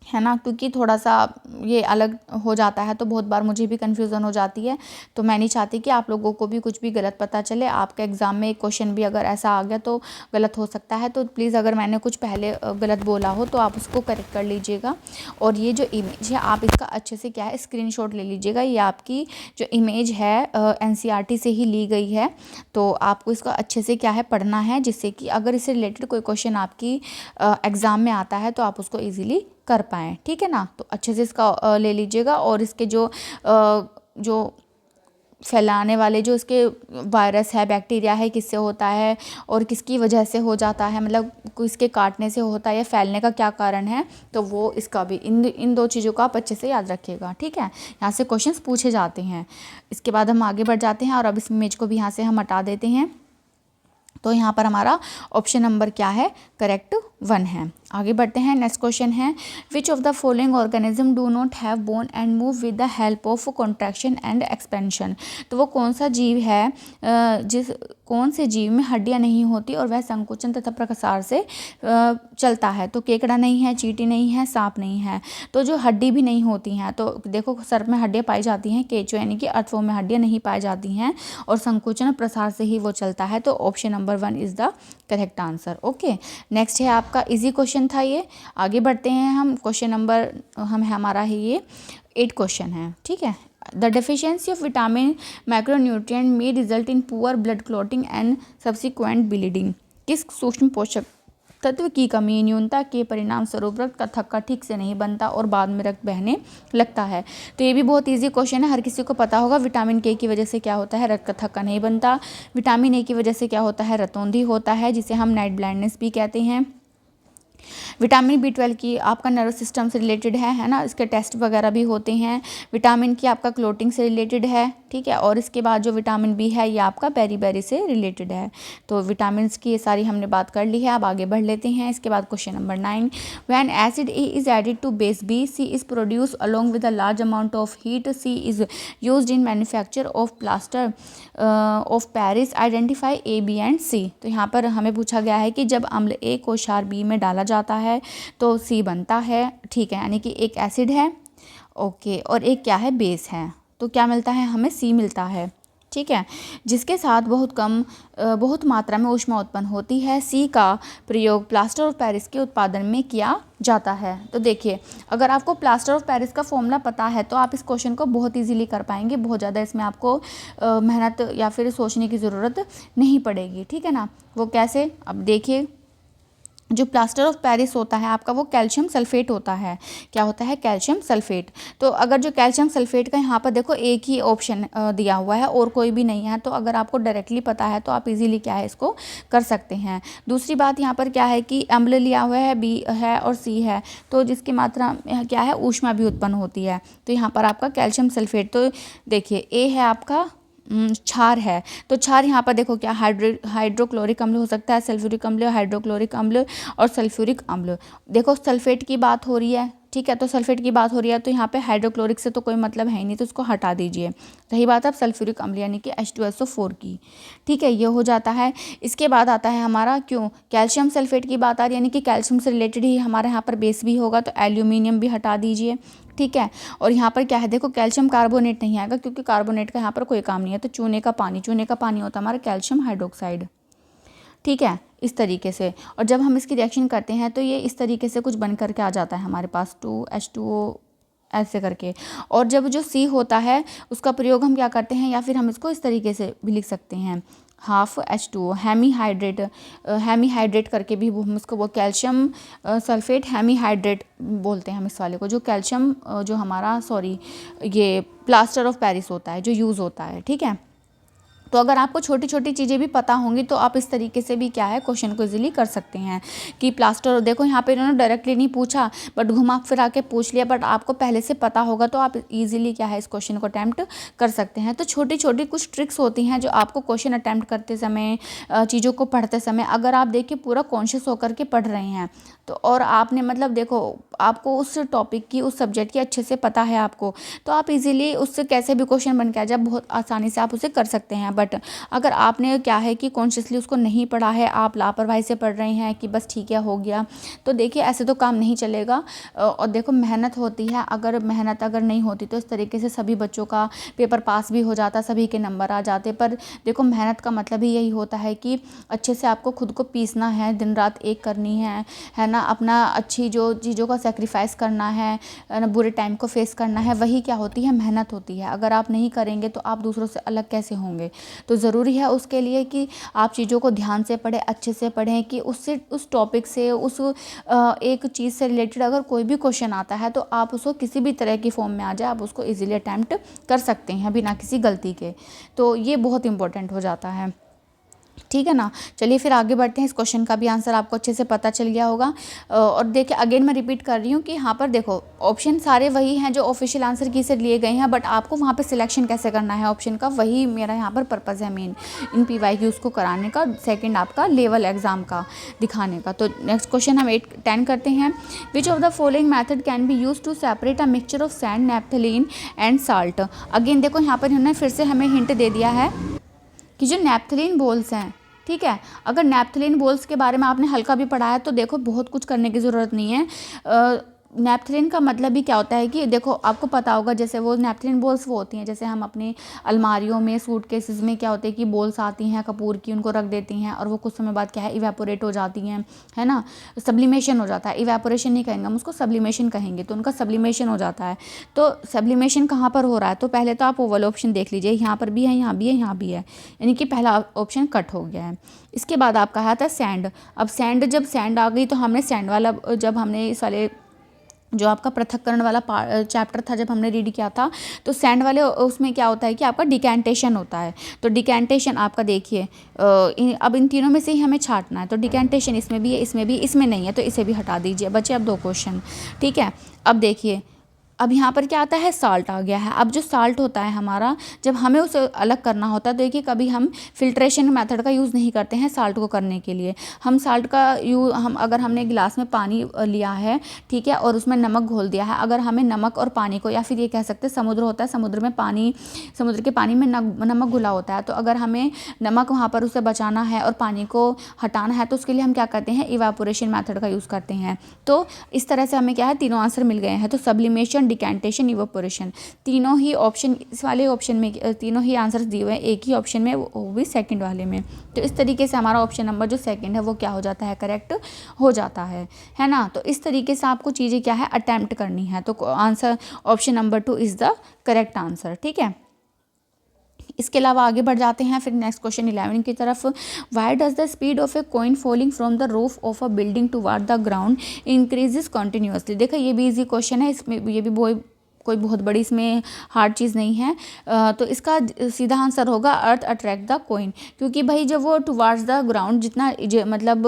है ना, क्योंकि थोड़ा सा ये अलग हो जाता है तो बहुत बार मुझे भी कन्फ्यूज़न हो जाती है। तो मैं नहीं चाहती कि आप लोगों को भी कुछ भी गलत पता चले। आपके एग्ज़ाम में एक क्वेश्चन भी अगर ऐसा आ गया तो गलत हो सकता है, तो प्लीज़ अगर मैंने कुछ पहले गलत बोला हो तो आप उसको करेक्ट कर लीजिएगा। और ये जो इमेज है आप इसका अच्छे से क्या है स्क्रीनशॉट ले लीजिएगा। ये आपकी जो इमेज है NCERT से ही ली गई है, तो आपको इसका अच्छे से क्या है पढ़ना है, जिससे कि अगर इससे रिलेटेड कोई क्वेश्चन आपकी एग्ज़ाम में आता है तो आप उसको ईज़िली कर पाएँ। ठीक है ना, तो अच्छे से इसका ले लीजिएगा। और इसके जो फैलाने वाले जो इसके वायरस है, बैक्टीरिया है, किससे होता है और किसकी वजह से हो जाता है, मतलब किसके काटने से होता है या फैलने का क्या कारण है, तो वो इसका भी इन दो चीज़ों का आप अच्छे से याद रखिएगा। ठीक है, यहाँ से क्वेश्चंस पूछे जाते हैं। इसके बाद हम आगे बढ़ जाते हैं और अब इस इमेज को भी यहाँ से हम हटा देते हैं। तो यहाँ पर हमारा ऑप्शन नंबर क्या है, करेक्ट 1 है। आगे बढ़ते हैं। नेक्स्ट क्वेश्चन है, which of the following organism do not have bone and move with the help of contraction and expansion. तो वो कौन सा जीव है कौन से जीव में हड्डियाँ नहीं होती और वह संकुचन तथा प्रसार से चलता है। तो केकड़ा नहीं है, चींटी नहीं है, सांप नहीं है। तो जो हड्डी भी नहीं होती हैं, तो देखो सर्प में हड्डियाँ पाई जाती हैं, केंचुआ यानी कि अर्थवों में हड्डियाँ नहीं पाई जाती हैं और संकुचन प्रसार से ही वो चलता है। तो option number 1 is the correct answer. Okay, next है आपका इजी क्वेश्चन था ये। आगे बढ़ते हैं हम। क्वेश्चन नंबर हमारा है ये 8 क्वेश्चन है। ठीक है, the deficiency of vitamin micronutrient may result in poor blood clotting and subsequent bleeding. किस सूक्ष्म पोषक तत्व की कमी न्यूनता के परिणाम स्वरूप रक्त का थक्का ठीक से नहीं बनता और बाद में रक्त बहने लगता है। तो ये भी बहुत इजी क्वेश्चन है, हर किसी को पता होगा। विटामिन के की वजह से क्या होता है, रक्त का थक्का नहीं बनता। विटामिन ए की वजह से क्या होता है, रतौंधी होता है, जिसे हम नाइट ब्लाइंडनेस भी कहते हैं। विटामिन B12 की आपका नर्वस सिस्टम से रिलेटेड है ना, इसके टेस्ट वगैरह भी होते हैं। विटामिन की आपका क्लोटिंग से रिलेटेड है। ठीक है, और इसके बाद जो विटामिन बी है ये आपका बेरी से रिलेटेड है। तो विटामिन की ये सारी हमने बात कर ली है। अब आगे बढ़ लेते हैं। इसके बाद question number 9, when acid A is added to base B, C is produce along with a large amount of heat, C is used in manufacture of plaster of Paris, identify A B and C. तो यहाँ पर हमें पूछा गया है कि जब अम्ल ए को क्षार बी में डाला जाता है तो सी बनता है। ठीक है, यानी कि एक एसिड है, ओके, और एक क्या है, बेस है। तो क्या मिलता है हमें, सी मिलता है। ठीक है, जिसके साथ बहुत मात्रा में ऊष्मा उत्पन्न होती है। सी का प्रयोग प्लास्टर ऑफ पेरिस के उत्पादन में किया जाता है। तो देखिए, अगर आपको प्लास्टर ऑफ पेरिस का फॉर्मूला पता है तो आप इस क्वेश्चन को बहुत इजीली कर पाएंगे। बहुत ज़्यादा इसमें आपको मेहनत या फिर सोचने की ज़रूरत नहीं पड़ेगी। ठीक है ना, वो कैसे, अब देखिए, जो प्लास्टर ऑफ पेरिस होता है आपका वो कैल्शियम सल्फेट होता है। क्या होता है, कैल्शियम सल्फेट। तो अगर जो कैल्शियम सल्फेट का यहाँ पर देखो एक ही ऑप्शन दिया हुआ है और कोई भी नहीं है, तो अगर आपको डायरेक्टली पता है तो आप इजीली क्या है इसको कर सकते हैं। दूसरी बात यहाँ पर क्या है कि अम्ल लिया हुआ है, बी है और सी है, तो जिसकी मात्रा क्या है, ऊष्मा भी उत्पन्न होती है। तो यहाँ पर आपका कैल्शियम सल्फेट, तो देखिए ए है आपका क्षार है। तो क्षार यहाँ पर देखो क्या, हाइड्रोक्लोरिक अम्ल हो सकता है, सल्फ्यूरिक अम्ल, हाइड्रोक्लोरिक अम्ल और सल्फ्यूरिक अम्ल। देखो सल्फेट की बात हो रही है, ठीक है, तो सल्फेट की बात हो रही है, तो यहाँ पे हाइड्रोक्लोरिक से तो कोई मतलब है ही नहीं, तो उसको हटा दीजिए। रही बात अब सल्फ्यूरिक अम्ल यानी कि H2SO4 की। ठीक है, ये हो जाता है। इसके बाद आता है हमारा क्यों, कैल्शियम सल्फेट की बात आ रही है, यानी कि कैल्शियम से रिलेटेड ही हमारे यहाँ पर बेस भी होगा, तो एल्यूमिनियम भी हटा दीजिए। ठीक है, और यहाँ पर क्या है, देखो कैल्शियम कार्बोनेट नहीं आएगा क्योंकि कार्बोनेट का यहाँ पर कोई काम नहीं है। तो चूने का पानी होता है हमारा कैल्शियम हाइड्रोक्साइड। ठीक है, इस तरीके से। और जब हम इसकी रिएक्शन करते हैं तो ये इस तरीके से कुछ बन करके आ जाता है हमारे पास 2H2O ऐसे करके। और जब जो C होता है उसका प्रयोग हम क्या करते हैं, या फिर हम इसको इस तरीके से भी लिख सकते हैं, हाफ H2O, हेमीहाइड्रेट करके भी हम इसको वो कैल्शियम सल्फेट हेमीहाइड्रेट बोलते हैं हम इस वाले को, जो कैल्शियम जो हमारा ये प्लास्टर ऑफ पेरिस होता है जो यूज़ होता है। ठीक है, तो अगर आपको छोटी छोटी चीज़ें भी पता होंगी तो आप इस तरीके से भी क्या है क्वेश्चन को इजीली कर सकते हैं कि प्लास्टर, देखो यहाँ पे इन्होंने डायरेक्टली नहीं पूछा बट घुमा फिरा के पूछ लिया, बट आपको पहले से पता होगा तो आप इजीली क्या है इस क्वेश्चन को अटैम्प्ट कर सकते हैं। तो छोटी छोटी कुछ ट्रिक्स होती हैं जो आपको क्वेश्चन अटैम्प्ट करते समय, चीज़ों को पढ़ते समय, अगर आप देखिए पूरा कॉन्शियस होकर के पढ़ रहे हैं तो, और आपने मतलब देखो आपको उस टॉपिक की, उस सब्जेक्ट की अच्छे से पता है आपको, तो आप इजीली उससे कैसे भी क्वेश्चन बन के आ जाए बहुत आसानी से आप उसे कर सकते हैं। बट अगर आपने क्या है कि कॉन्शियसली उसको नहीं पढ़ा है, आप लापरवाही से पढ़ रहे हैं कि बस ठीक है हो गया, तो देखिए ऐसे तो काम नहीं चलेगा। और देखो मेहनत होती है, अगर मेहनत अगर नहीं होती तो इस तरीके से सभी बच्चों का पेपर पास भी हो जाता, सभी के नंबर आ जाते। पर देखो मेहनत का मतलब ही यही होता है कि अच्छे से आपको खुद को पीसना है, दिन रात एक करनी है ना, अपना अच्छी जो चीज़ों का सेक्रीफाइस करना है ना, बुरे टाइम को फेस करना है, वही क्या होती है, मेहनत होती है। अगर आप नहीं करेंगे तो आप दूसरों से अलग कैसे होंगे। तो ज़रूरी है उसके लिए कि आप चीज़ों को ध्यान से पढ़ें, अच्छे से पढ़ें, कि उससे उस टॉपिक से उस एक चीज़ से रिलेटेड अगर कोई भी क्वेश्चन आता है तो आप उसको किसी भी तरह की फॉर्म में आ जाए, आप उसको इजीली अटैम्प्ट कर सकते हैं बिना किसी गलती के। तो ये बहुत इंपॉर्टेंट हो जाता है, ठीक है ना। चलिए फिर आगे बढ़ते हैं। इस क्वेश्चन का भी आंसर आपको अच्छे से पता चल गया होगा। और देखिए अगेन मैं रिपीट कर रही हूँ कि यहाँ पर देखो ऑप्शन सारे वही हैं जो ऑफिशियल आंसर की से लिए गए हैं, बट आपको वहाँ पे सिलेक्शन कैसे करना है ऑप्शन का, वही मेरा यहाँ पर पर्पज़ है मेन इन PYQs को कराने का, सेकेंड आपका लेवल एग्जाम का दिखाने का। तो नेक्स्ट क्वेश्चन हम 8-10 करते हैं। Which of the following method can be use to separate a mixture of sand, naphthalene and salt. Again देखो यहाँ पर इन्होंने फिर से हमें हिंट दे दिया है कि जो नैप्थलीन बॉल्स हैं, ठीक है, अगर नैप्थलीन बॉल्स के बारे में आपने हल्का भी पढ़ा है तो देखो बहुत कुछ करने की ज़रूरत नहीं है। नैप्थलीन का मतलब ही क्या होता है कि देखो आपको पता होगा, जैसे वो नैप्थलीन बॉल्स वो होती हैं जैसे हम अपने अलमारियों में, सूट केसेस में क्या होते हैं कि बॉल्स आती हैं कपूर की, उनको रख देती हैं और वो कुछ समय बाद क्या है इवेपोरेट हो जाती हैं, है ना, सब्लिमेशन हो जाता है। इवेपोरेशन नहीं कहेंगे हम उसको, सब्लिमेशन कहेंगे, तो उनका सब्लिमेशन हो जाता है। तो सब्लिमेशन कहाँ पर हो रहा है, तो पहले तो आप वो वाला ऑप्शन देख लीजिए, यहाँ पर भी है, यहाँ भी है, यहाँ भी है, यानी कि पहला ऑप्शन कट हो गया है। इसके बाद आपका आया था सैंड। अब सैंड, जब सैंड आ गई तो हमने सैंड वाला, जब हमने इस वाले जो आपका पृथक्करण वाला चैप्टर था जब हमने रीड किया था, तो सैंड वाले उसमें क्या होता है कि आपका डिकेंटेशन होता है। तो डिकेंटेशन आपका देखिए अब इन तीनों में से ही हमें छांटना है, तो डिकेंटेशन इसमें भी है, इसमें भी, इसमें नहीं है, तो इसे भी हटा दीजिए, बचे अब 2 क्वेश्चन, ठीक है। अब देखिए अब यहाँ पर क्या आता है, साल्ट आ गया है। अब जो साल्ट होता है हमारा, जब हमें उसे अलग करना होता है, तो देखिए कभी हम फिल्ट्रेशन मेथड का यूज़ नहीं करते हैं साल्ट को करने के लिए। हम साल्ट का हम अगर हमने गिलास में पानी लिया है, ठीक है, और उसमें नमक घोल दिया है, अगर हमें नमक और पानी को, या फिर ये कह सकते हैं समुद्र होता है, समुद्र में पानी, समुद्र के पानी में नमक घुला होता है, तो अगर हमें नमक वहाँ पर उसे बचाना है और पानी को हटाना है, तो उसके लिए हम क्या करते हैं, इवापोरेशन मेथड का यूज़ करते हैं। तो इस तरह से हमें क्या है, तीनों आंसर मिल गए हैं। तो सब्लिमेशन, डिकेंटेशन, इवेपोरेशन, तीनों ही ऑप्शन, इस वाले ऑप्शन में तीनों ही आंसर्स दिए हुए हैं एक ही ऑप्शन में, वो भी सेकंड वाले में। तो इस तरीके से हमारा ऑप्शन नंबर जो सेकंड है वो क्या हो जाता है, करेक्ट हो जाता है ना। तो इस तरीके से आपको चीज़ें क्या है, अटेम्प्ट करनी है। तो answer option number 2 is the correct answer, ठीक है। इसके अलावा आगे बढ़ जाते हैं फिर नेक्स्ट क्वेश्चन 11 की तरफ। Why does the speed of a coin falling from the roof of a building toward the ground increases continuously. देखो ये भी इजी क्वेश्चन है, इसमें ये भी कोई बहुत बड़ी इसमें हार्ड चीज़ नहीं है। तो इसका सीधा आंसर होगा अर्थ अट्रैक्ट द कॉइन, क्योंकि भाई जब वो टुवार्ड्स द ग्राउंड जितना मतलब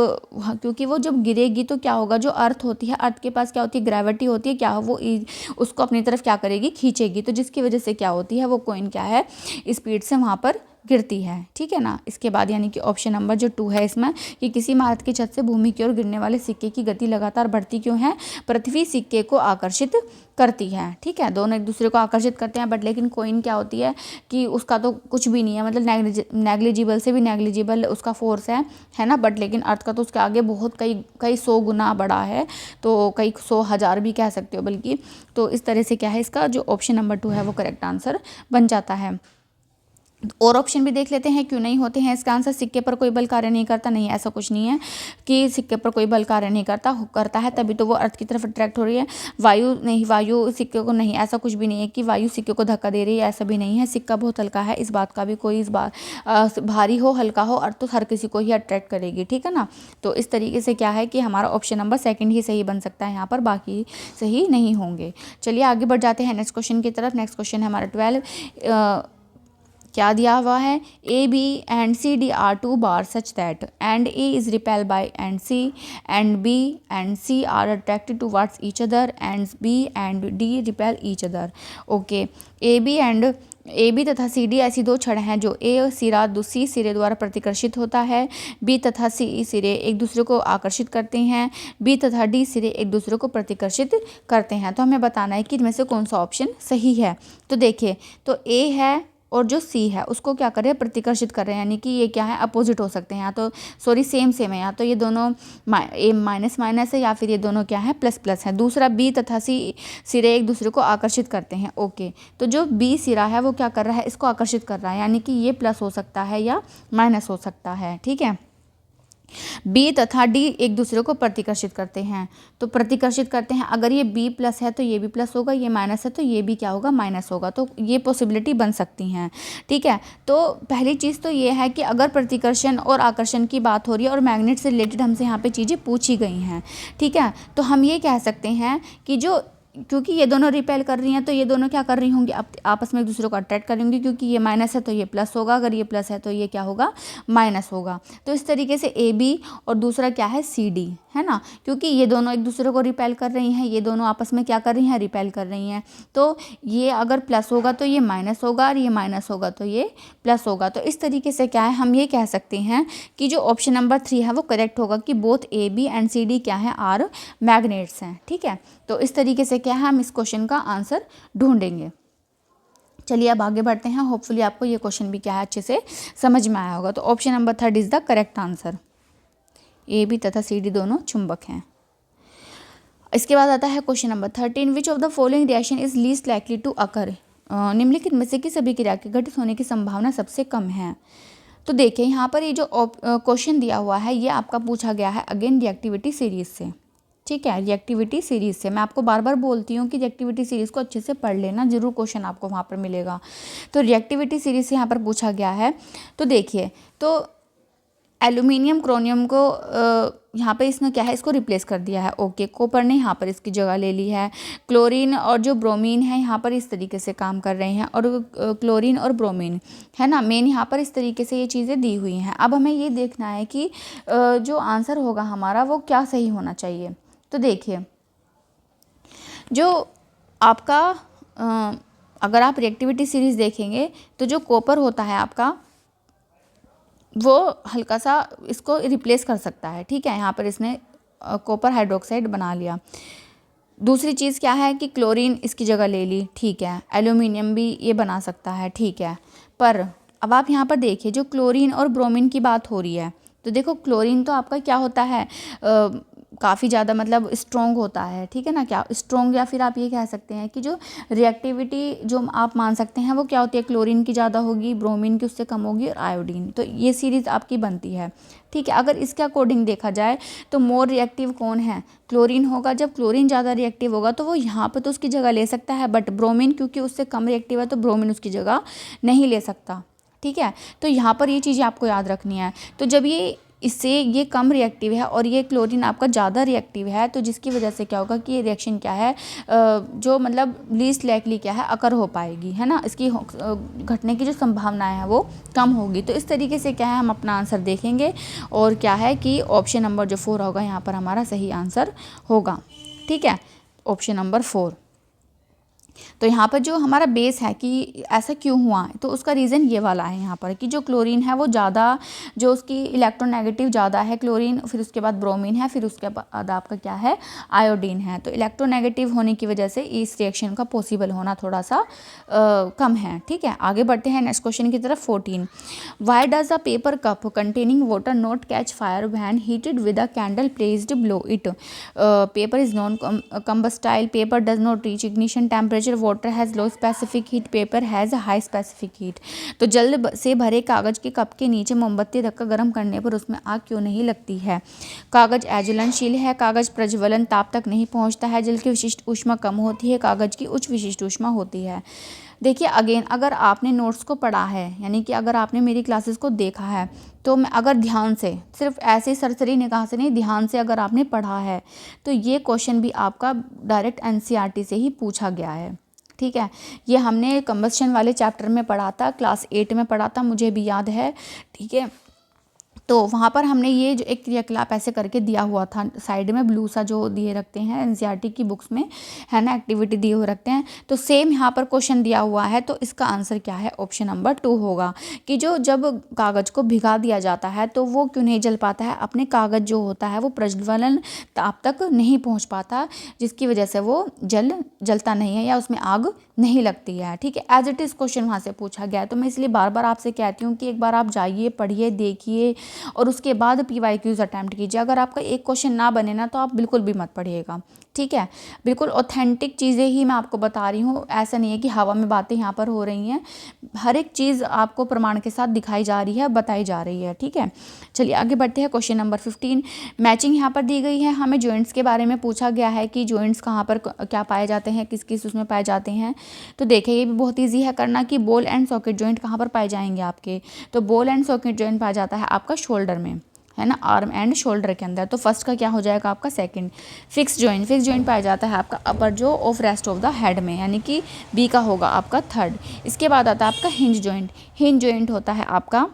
क्योंकि वो जब गिरेगी तो क्या होगा, जो अर्थ होती है, अर्थ के पास क्या होती है, ग्रेविटी होती है, क्या वो उसको अपनी तरफ क्या करेगी, खींचेगी, तो जिसकी वजह से क्या होती है, वो कॉइन क्या है, स्पीड से वहाँ पर गिरती है, ठीक है ना। इसके बाद यानी कि ऑप्शन नंबर जो 2 है इसमें, कि किसी इमारत की छत से भूमि की ओर गिरने वाले सिक्के की गति लगातार बढ़ती क्यों है, पृथ्वी सिक्के को आकर्षित करती है, ठीक है, दोनों एक दूसरे को आकर्षित करते हैं, बट लेकिन कॉइन क्या होती है कि उसका तो कुछ भी नहीं है, मतलब नेग्लिजिबल से भी नेग्लिजिबल उसका फोर्स है ना, बट लेकिन अर्थ का तो उसके आगे बहुत कई 100 गुना बड़ा है, तो कई 100,000 भी कह सकते हो बल्कि। तो इस तरह से क्या है, इसका जो ऑप्शन नंबर 2 है वो करेक्ट आंसर बन जाता है। और ऑप्शन भी देख लेते हैं क्यों नहीं होते हैं इसका आंसर। सिक्के पर कोई बल कार्य नहीं करता, नहीं ऐसा कुछ नहीं है कि सिक्के पर कोई बल कार्य नहीं करता है तभी तो वो अर्थ की तरफ अट्रैक्ट हो रही है। वायु सिक्के को नहीं, ऐसा कुछ भी नहीं है कि वायु सिक्के को धक्का दे रही है, ऐसा भी नहीं है। सिक्का बहुत हल्का है, इस बात का भी कोई भारी हो हल्का हो, अर्थ तो हर किसी को ही अट्रैक्ट करेगी, ठीक है ना। तो इस तरीके से क्या है कि हमारा ऑप्शन नंबर 2 ही सही बन सकता है यहाँ पर, बाकी सही नहीं होंगे। चलिए आगे बढ़ जाते हैं नेक्स्ट क्वेश्चन की तरफ। नेक्स्ट क्वेश्चन है हमारा 12। क्या दिया हुआ है, A B and C D are 2 bars such that and A is repelled by and C and B and C are attracted towards each other and B and D repel each other. Okay, A B तथा C D ऐसी 2 छड़ हैं जो ए सिरा सी सिरे द्वारा प्रतिकर्षित होता है, बी तथा सी सिरे एक दूसरे को आकर्षित करते हैं, बी तथा डी सिरे एक दूसरे को प्रतिकर्षित करते हैं। तो हमें बताना है कि इनमें से कौन सा ऑप्शन सही है। तो देखिए, तो ए है और जो सी है उसको क्या कर रहे हैं, प्रतिकर्षित कर रहे हैं, यानी कि ये क्या है, अपोजिट हो सकते हैं, या तो सॉरी सेम है, या तो ये दोनों ए माइनस माइनस है, या फिर ये दोनों क्या है, प्लस प्लस है। दूसरा बी तथा सी सिरे एक दूसरे को आकर्षित करते हैं। ओके, तो जो बी सिरा है वो क्या कर रहा है, इसको आकर्षित कर रहा है, यानी कि ये प्लस हो सकता है या माइनस हो सकता है। ठीक है, बी तथा डी एक दूसरे को प्रतिकर्षित करते हैं, तो प्रतिकर्षित करते हैं, अगर ये बी प्लस है तो ये भी प्लस होगा, ये माइनस है तो ये भी क्या होगा, माइनस होगा, तो ये पॉसिबिलिटी बन सकती हैं। ठीक है, तो पहली चीज़ तो ये है कि अगर प्रतिकर्षण और आकर्षण की बात हो रही है और मैग्नेट से रिलेटेड हमसे यहाँ पे चीज़ें पूछी गई हैं, ठीक है, तो हम ये कह सकते हैं कि जो, क्योंकि ये दोनों रिपेल कर रही हैं तो ये दोनों क्या कर रही होंगी, आपस में एक दूसरे को अट्रैक्ट कर होंगी, क्योंकि ये माइनस है तो ये प्लस होगा, अगर ये प्लस है तो ये क्या होगा, माइनस होगा। तो इस तरीके से ए बी और दूसरा क्या है, सी डी, है ना, क्योंकि ये दोनों एक दूसरे को रिपेल कर रही हैं, ये दोनों आपस में क्या कर रही हैं, रिपेल कर रही हैं, तो ये अगर प्लस होगा तो ये माइनस होगा, और ये माइनस होगा तो ये प्लस होगा। तो इस तरीके से क्या है, हम ये कह सकते हैं कि जो ऑप्शन नंबर 3 है वो करेक्ट होगा, कि both A B and C D क्या है, आर मैग्नेट्स हैं। ठीक है, तो इस तरीके से क्या है, हम इस क्वेश्चन का आंसर ढूंढेंगे। चलिए अब आगे बढ़ते हैं, होपफुली आपको ये क्वेश्चन भी क्या है, अच्छे से समझ में आया होगा। तो option number 3 is the correct answer, A B तथा सी डी दोनों चुंबक हैं। इसके बाद आता है question number 13, which of the following reaction is least likely to occur, निम्नलिखित में से किस सभी क्रिया के घटित होने की संभावना सबसे कम है। तो देखिए यहाँ पर ये जो क्वेश्चन दिया हुआ है ये आपका पूछा गया है अगेन रिएक्टिविटी सीरीज से। ठीक है, रिएक्टिविटी सीरीज से, मैं आपको बार बार बोलती हूँ कि रिएक्टिविटी सीरीज को अच्छे से पढ़ लेना, जरूर क्वेश्चन आपको वहाँ पर मिलेगा। तो रिएक्टिविटी सीरीज से यहाँ पर पूछा गया है। तो देखिए, तो एल्यूमिनियम क्रोनियम को यहाँ पे इसने क्या है, इसको रिप्लेस कर दिया है। ओके, कॉपर ने यहाँ पर इसकी जगह ले ली है। क्लोरीन और जो ब्रोमीन है यहाँ पर इस तरीके से काम कर रहे हैं, और क्लोरीन और ब्रोमीन है ना, मेन यहाँ पर इस तरीके से ये चीज़ें दी हुई हैं। अब हमें ये देखना है कि जो आंसर होगा हमारा वो क्या सही होना चाहिए। तो देखिए, जो आपका अगर आप रिएक्टिविटी सीरीज देखेंगे तो जो कॉपर होता है आपका वो हल्का सा इसको रिप्लेस कर सकता है। ठीक है, यहाँ पर इसने कॉपर हाइड्रोक्साइड बना लिया। दूसरी चीज़ क्या है कि क्लोरीन इसकी जगह ले ली। ठीक है, एल्यूमिनियम भी ये बना सकता है। ठीक है, पर अब आप यहाँ पर देखिए, जो क्लोरीन और ब्रोमीन की बात हो रही है, तो देखो क्लोरीन तो आपका क्या होता है, काफ़ी ज़्यादा मतलब स्ट्रॉन्ग होता है। ठीक है ना, क्या स्ट्रॉन्ग, या फिर आप ये कह सकते हैं कि जो रिएक्टिविटी जो आप मान सकते हैं वो क्या होती है, क्लोरीन की ज़्यादा होगी, ब्रोमीन की उससे कम होगी, और आयोडीन। तो ये सीरीज़ आपकी बनती है। ठीक है, अगर इसके अकॉर्डिंग देखा जाए तो मोर रिएक्टिव कौन है, क्लोरीन होगा। जब क्लोरीन ज़्यादा रिएक्टिव होगा तो वो यहाँ पर तो उसकी जगह ले सकता है, बट ब्रोमीन क्योंकि उससे कम रिएक्टिव है तो ब्रोमीन उसकी जगह नहीं ले सकता। ठीक है, तो यहाँ पर ये चीज़ें आपको याद रखनी है। तो जब इससे ये कम रिएक्टिव है और ये क्लोरीन आपका ज़्यादा रिएक्टिव है, तो जिसकी वजह से क्या होगा कि ये रिएक्शन क्या है, जो मतलब लीस्ट लाइकली क्या है, अकर हो पाएगी, है ना, इसकी घटने की जो संभावनाएं हैं वो कम होगी। तो इस तरीके से क्या है, हम अपना आंसर देखेंगे, और क्या है कि ऑप्शन नंबर जो 4 होगा यहाँ पर हमारा सही आंसर होगा। ठीक है, ऑप्शन नंबर 4। तो यहाँ पर जो हमारा बेस है कि ऐसा क्यों हुआ, तो उसका रीज़न ये वाला है यहाँ पर कि जो क्लोरीन है वो ज़्यादा, जो उसकी इलेक्ट्रोनेगेटिव ज़्यादा है क्लोरीन, फिर उसके बाद ब्रोमीन है, फिर उसके बाद आपका क्या है, आयोडीन है। तो इलेक्ट्रोनेगेटिव होने की वजह से इस रिएक्शन का पॉसिबल होना थोड़ा सा कम है। ठीक है, आगे बढ़ते हैं नेक्स्ट क्वेश्चन की तरफ। 14, why does a paper cup containing water not catch fire when heated with a candle placed below it, paper is non combustible, paper does not reach ignition temperature, water has low specific heat, paper has high specific heat. तो जल से भरे कागज के cup के नीचे मोमबत्ती रखकर गर्म करने पर उसमें आग क्यों नहीं लगती है। कागज अज्वलनशील है, कागज प्रज्वलन ताप तक नहीं पहुंचता है, जल की विशिष्ट ऊष्मा कम होती है, कागज की उच्च विशिष्ट ऊष्मा होती है। देखिए अगेन, अगर आपने नोट्स को पढ़ा है, यानी कि अगर आपने मेरी क्लासेस को देखा है, तो मैं अगर ध्यान से, सिर्फ ऐसे सरसरी निगाह से नहीं, ध्यान से अगर आपने पढ़ा है तो ये क्वेश्चन भी आपका डायरेक्ट एनसीईआरटी से ही पूछा गया है। ठीक है, ये हमने कंबस्शन वाले चैप्टर में पढ़ा था, क्लास 8 में पढ़ा था, मुझे भी याद है। ठीक है, तो वहाँ पर हमने ये जो एक क्रियाकलाप ऐसे करके दिया हुआ था साइड में ब्लू सा जो दिए रखते हैं एनसीईआरटी की बुक्स में, है ना, एक्टिविटी दिए हुए रखते हैं। तो सेम यहाँ पर क्वेश्चन दिया हुआ है, तो इसका आंसर क्या है, ऑप्शन नंबर 2 होगा कि जो जब कागज़ को भिगा दिया जाता है तो वो क्यों नहीं जल पाता है, अपने कागज़ जो होता है वो प्रज्वलन ताप तक नहीं पहुँच पाता, जिसकी वजह से वो जलता नहीं है या उसमें आग नहीं लगती है। ठीक है, एज इट इज़ क्वेश्चन वहाँ से पूछा गया है। तो मैं इसलिए बार बार आपसे कहती हूँ कि एक बार आप जाइए, पढ़िए, देखिए और उसके बाद PYQs अटैम्प्ट कीजिए। अगर आपका एक क्वेश्चन ना बने ना तो आप बिल्कुल भी मत पढ़िएगा। ठीक है, बिल्कुल ऑथेंटिक चीज़ें ही मैं आपको बता रही हूँ, ऐसा नहीं है कि हवा में बातें यहाँ पर हो रही हैं। हर एक चीज़ आपको प्रमाण के साथ दिखाई जा रही है, बताई जा रही है। ठीक है, चलिए आगे बढ़ते हैं। क्वेश्चन नंबर 15, मैचिंग यहाँ पर दी गई है। हमें जॉइंट्स के बारे में पूछा गया है कि जॉइंट्स कहाँ पर क्या पाए जाते हैं, किस किस उसमें पाए जाते हैं। तो देखिए ये भी बहुत ईजी है करना कि बॉल एंड सॉकेट जॉइंट कहाँ पर पाए जाएंगे आपके। तो बॉल एंड सॉकेट जॉइंट पाया जाता है आपका शोल्डर में, है ना, आर्म एंड शोल्डर के अंदर। तो फर्स्ट का क्या हो जाएगा आपका सेकंड। फिक्स जॉइंट पाया जाता है आपका अपर जो of rest of the head में, यानी कि बी का होगा आपका थर्ड। इसके बाद आता है आपका हिंज जॉइंट होता है आपका,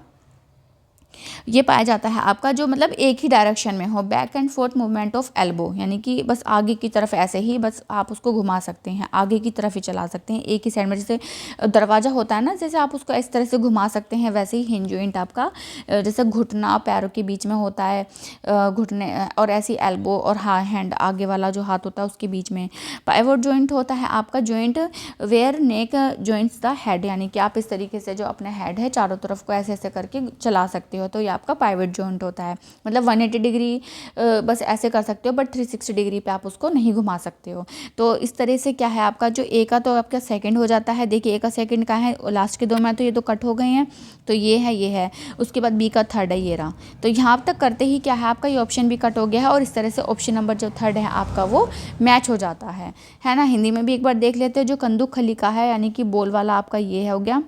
ये पाया जाता है आपका जो मतलब एक ही डायरेक्शन में हो, back and fourth movement of elbow, यानी कि बस आगे की तरफ ऐसे ही बस आप उसको घुमा सकते हैं, आगे की तरफ ही चला सकते हैं एक ही साइड में। जैसे दरवाज़ा होता है ना, जैसे आप उसको इस तरह से घुमा सकते हैं, वैसे ही हिंज जॉइंट आपका जैसे घुटना पैरों के बीच में होता है, घुटने और ऐसी एल्बो और हैंड आगे वाला जो हाथ होता है उसके बीच में। पाइवोट जॉइंट होता है आपका joint where neck joints the head, यानी कि आप इस तरीके से जो अपना हेड है चारों तरफ को ऐसे ऐसे करके चला सकते हो, तो ये आपका पाइवट जॉइंट होता है। मतलब 180 डिग्री बस ऐसे कर सकते हो, बट 360 डिग्री पे आप उसको नहीं घुमा सकते हो। तो इस तरह से क्या है आपका जो ए का तो आपका सेकंड हो जाता है। देखिए ए का सेकंड का है, लास्ट के दो में तो ये तो कट हो गए हैं, तो ये है। उसके बाद बी का थर्ड है ये रहा। तो यहाँ तक करते ही क्या है आपका ये ऑप्शन भी कट हो गया है, और इस तरह से ऑप्शन नंबर जो थर्ड है आपका वो मैच हो जाता है ना। हिंदी में भी एक बार देख लेते हैं। जो कंदुक खलिका है, यानी कि बोल वाला आपका ये हो गया,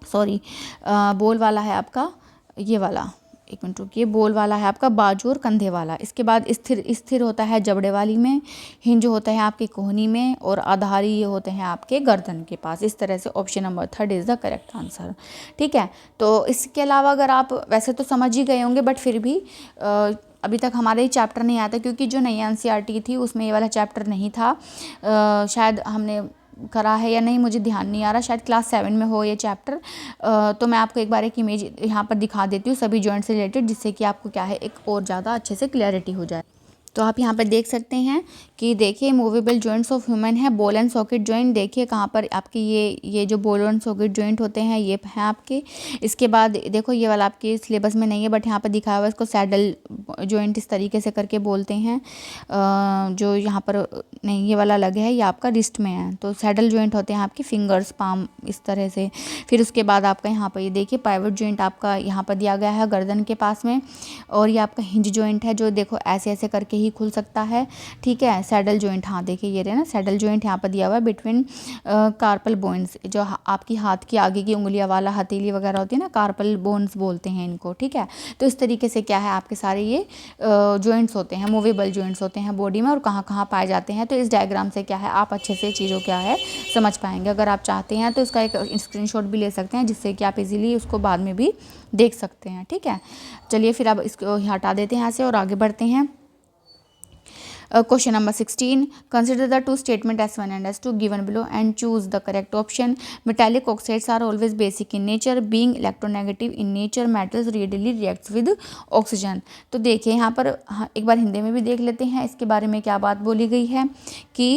सॉरी बोल वाला है आपका ये वाला, एक मिनट रुकिए, बोल वाला है आपका बाजू और कंधे वाला। इसके बाद स्थिर होता है जबड़े वाली में, हिंज होता है आपके कोहनी में, और आधारी ये होते हैं आपके गर्दन के पास। इस तरह से option number third is the correct answer. ठीक है, तो इसके अलावा अगर आप वैसे तो समझ ही गए होंगे, बट फिर भी अभी तक हमारे ये चैप्टर नहीं आया था, क्योंकि जो नई NCERT थी उसमें ये वाला चैप्टर नहीं था। शायद हमने करा है या नहीं मुझे ध्यान नहीं आ रहा, शायद क्लास 7 में हो ये चैप्टर। तो मैं आपको एक बार एक इमेज यहाँ पर दिखा देती हूँ सभी जॉइंट से रिलेटेड, जिससे कि आपको क्या है एक और ज़्यादा अच्छे से क्लैरिटी हो जाए। तो आप यहाँ पर देख सकते हैं कि देखिए मूवेबल जॉइंट्स ऑफ ह्यूमन है, बॉल एंड सॉकेट जॉइंट। देखिए कहाँ पर आपके ये जो बॉल एंड सॉकेट जॉइंट होते हैं ये हैं आपके। इसके बाद देखो ये वाला आपके सिलेबस में नहीं है, बट यहाँ पर दिखाया हुआ है, इसको सैडल जॉइंट इस तरीके से करके बोलते हैं। जो यहाँ पर नहीं, ये वाला अलग है, ये आपका रिस्ट में है। तो सैडल जॉइंट होते हैं आपके फिंगर्स, पाम, इस तरह से। फिर उसके बाद आपका यहाँ पर ये देखिए पाइवट जॉइंट आपका यहाँ पर दिया गया है गर्दन के पास में, और ये आपका हिंज जॉइंट है जो देखो ऐसे ऐसे करके ही खुल सकता है। ठीक है, सैडल जॉइंट, हाँ देखिए ये रहे ना सैडल जॉइंट यहाँ पर दिया हुआ है बिटवीन कार्पल बोन्स, जो आपकी हाथ की आगे की उंगलियां वाला हथेली वगैरह होती है ना, कार्पल बोन्स बोलते हैं इनको। ठीक है, तो इस तरीके से क्या है आपके सारे ये जॉइंट्स होते हैं, मूवेबल जॉइंट्स होते हैं बॉडी में, और कहाँ कहाँ पाए जाते हैं। तो इस डायग्राम से क्या है आप अच्छे से चीज़ों क्या है समझ पाएंगे। अगर आप चाहते हैं तो इसका एक स्क्रीनशॉट भी ले सकते हैं, जिससे कि आप इजीली उसको बाद में भी देख सकते हैं। ठीक है, चलिए फिर अब इसको हटा देते हैं यहाँ से और आगे बढ़ते हैं। Question number 16. Consider the two statement S1 and S2 given below and choose the correct option. Metallic oxides are always basic in nature. Being electronegative in nature, metals readily reacts with oxygen. तो देखिए यहाँ पर एक बार हिंदी में भी देख लेते हैं इसके बारे में क्या बात बोली गई है कि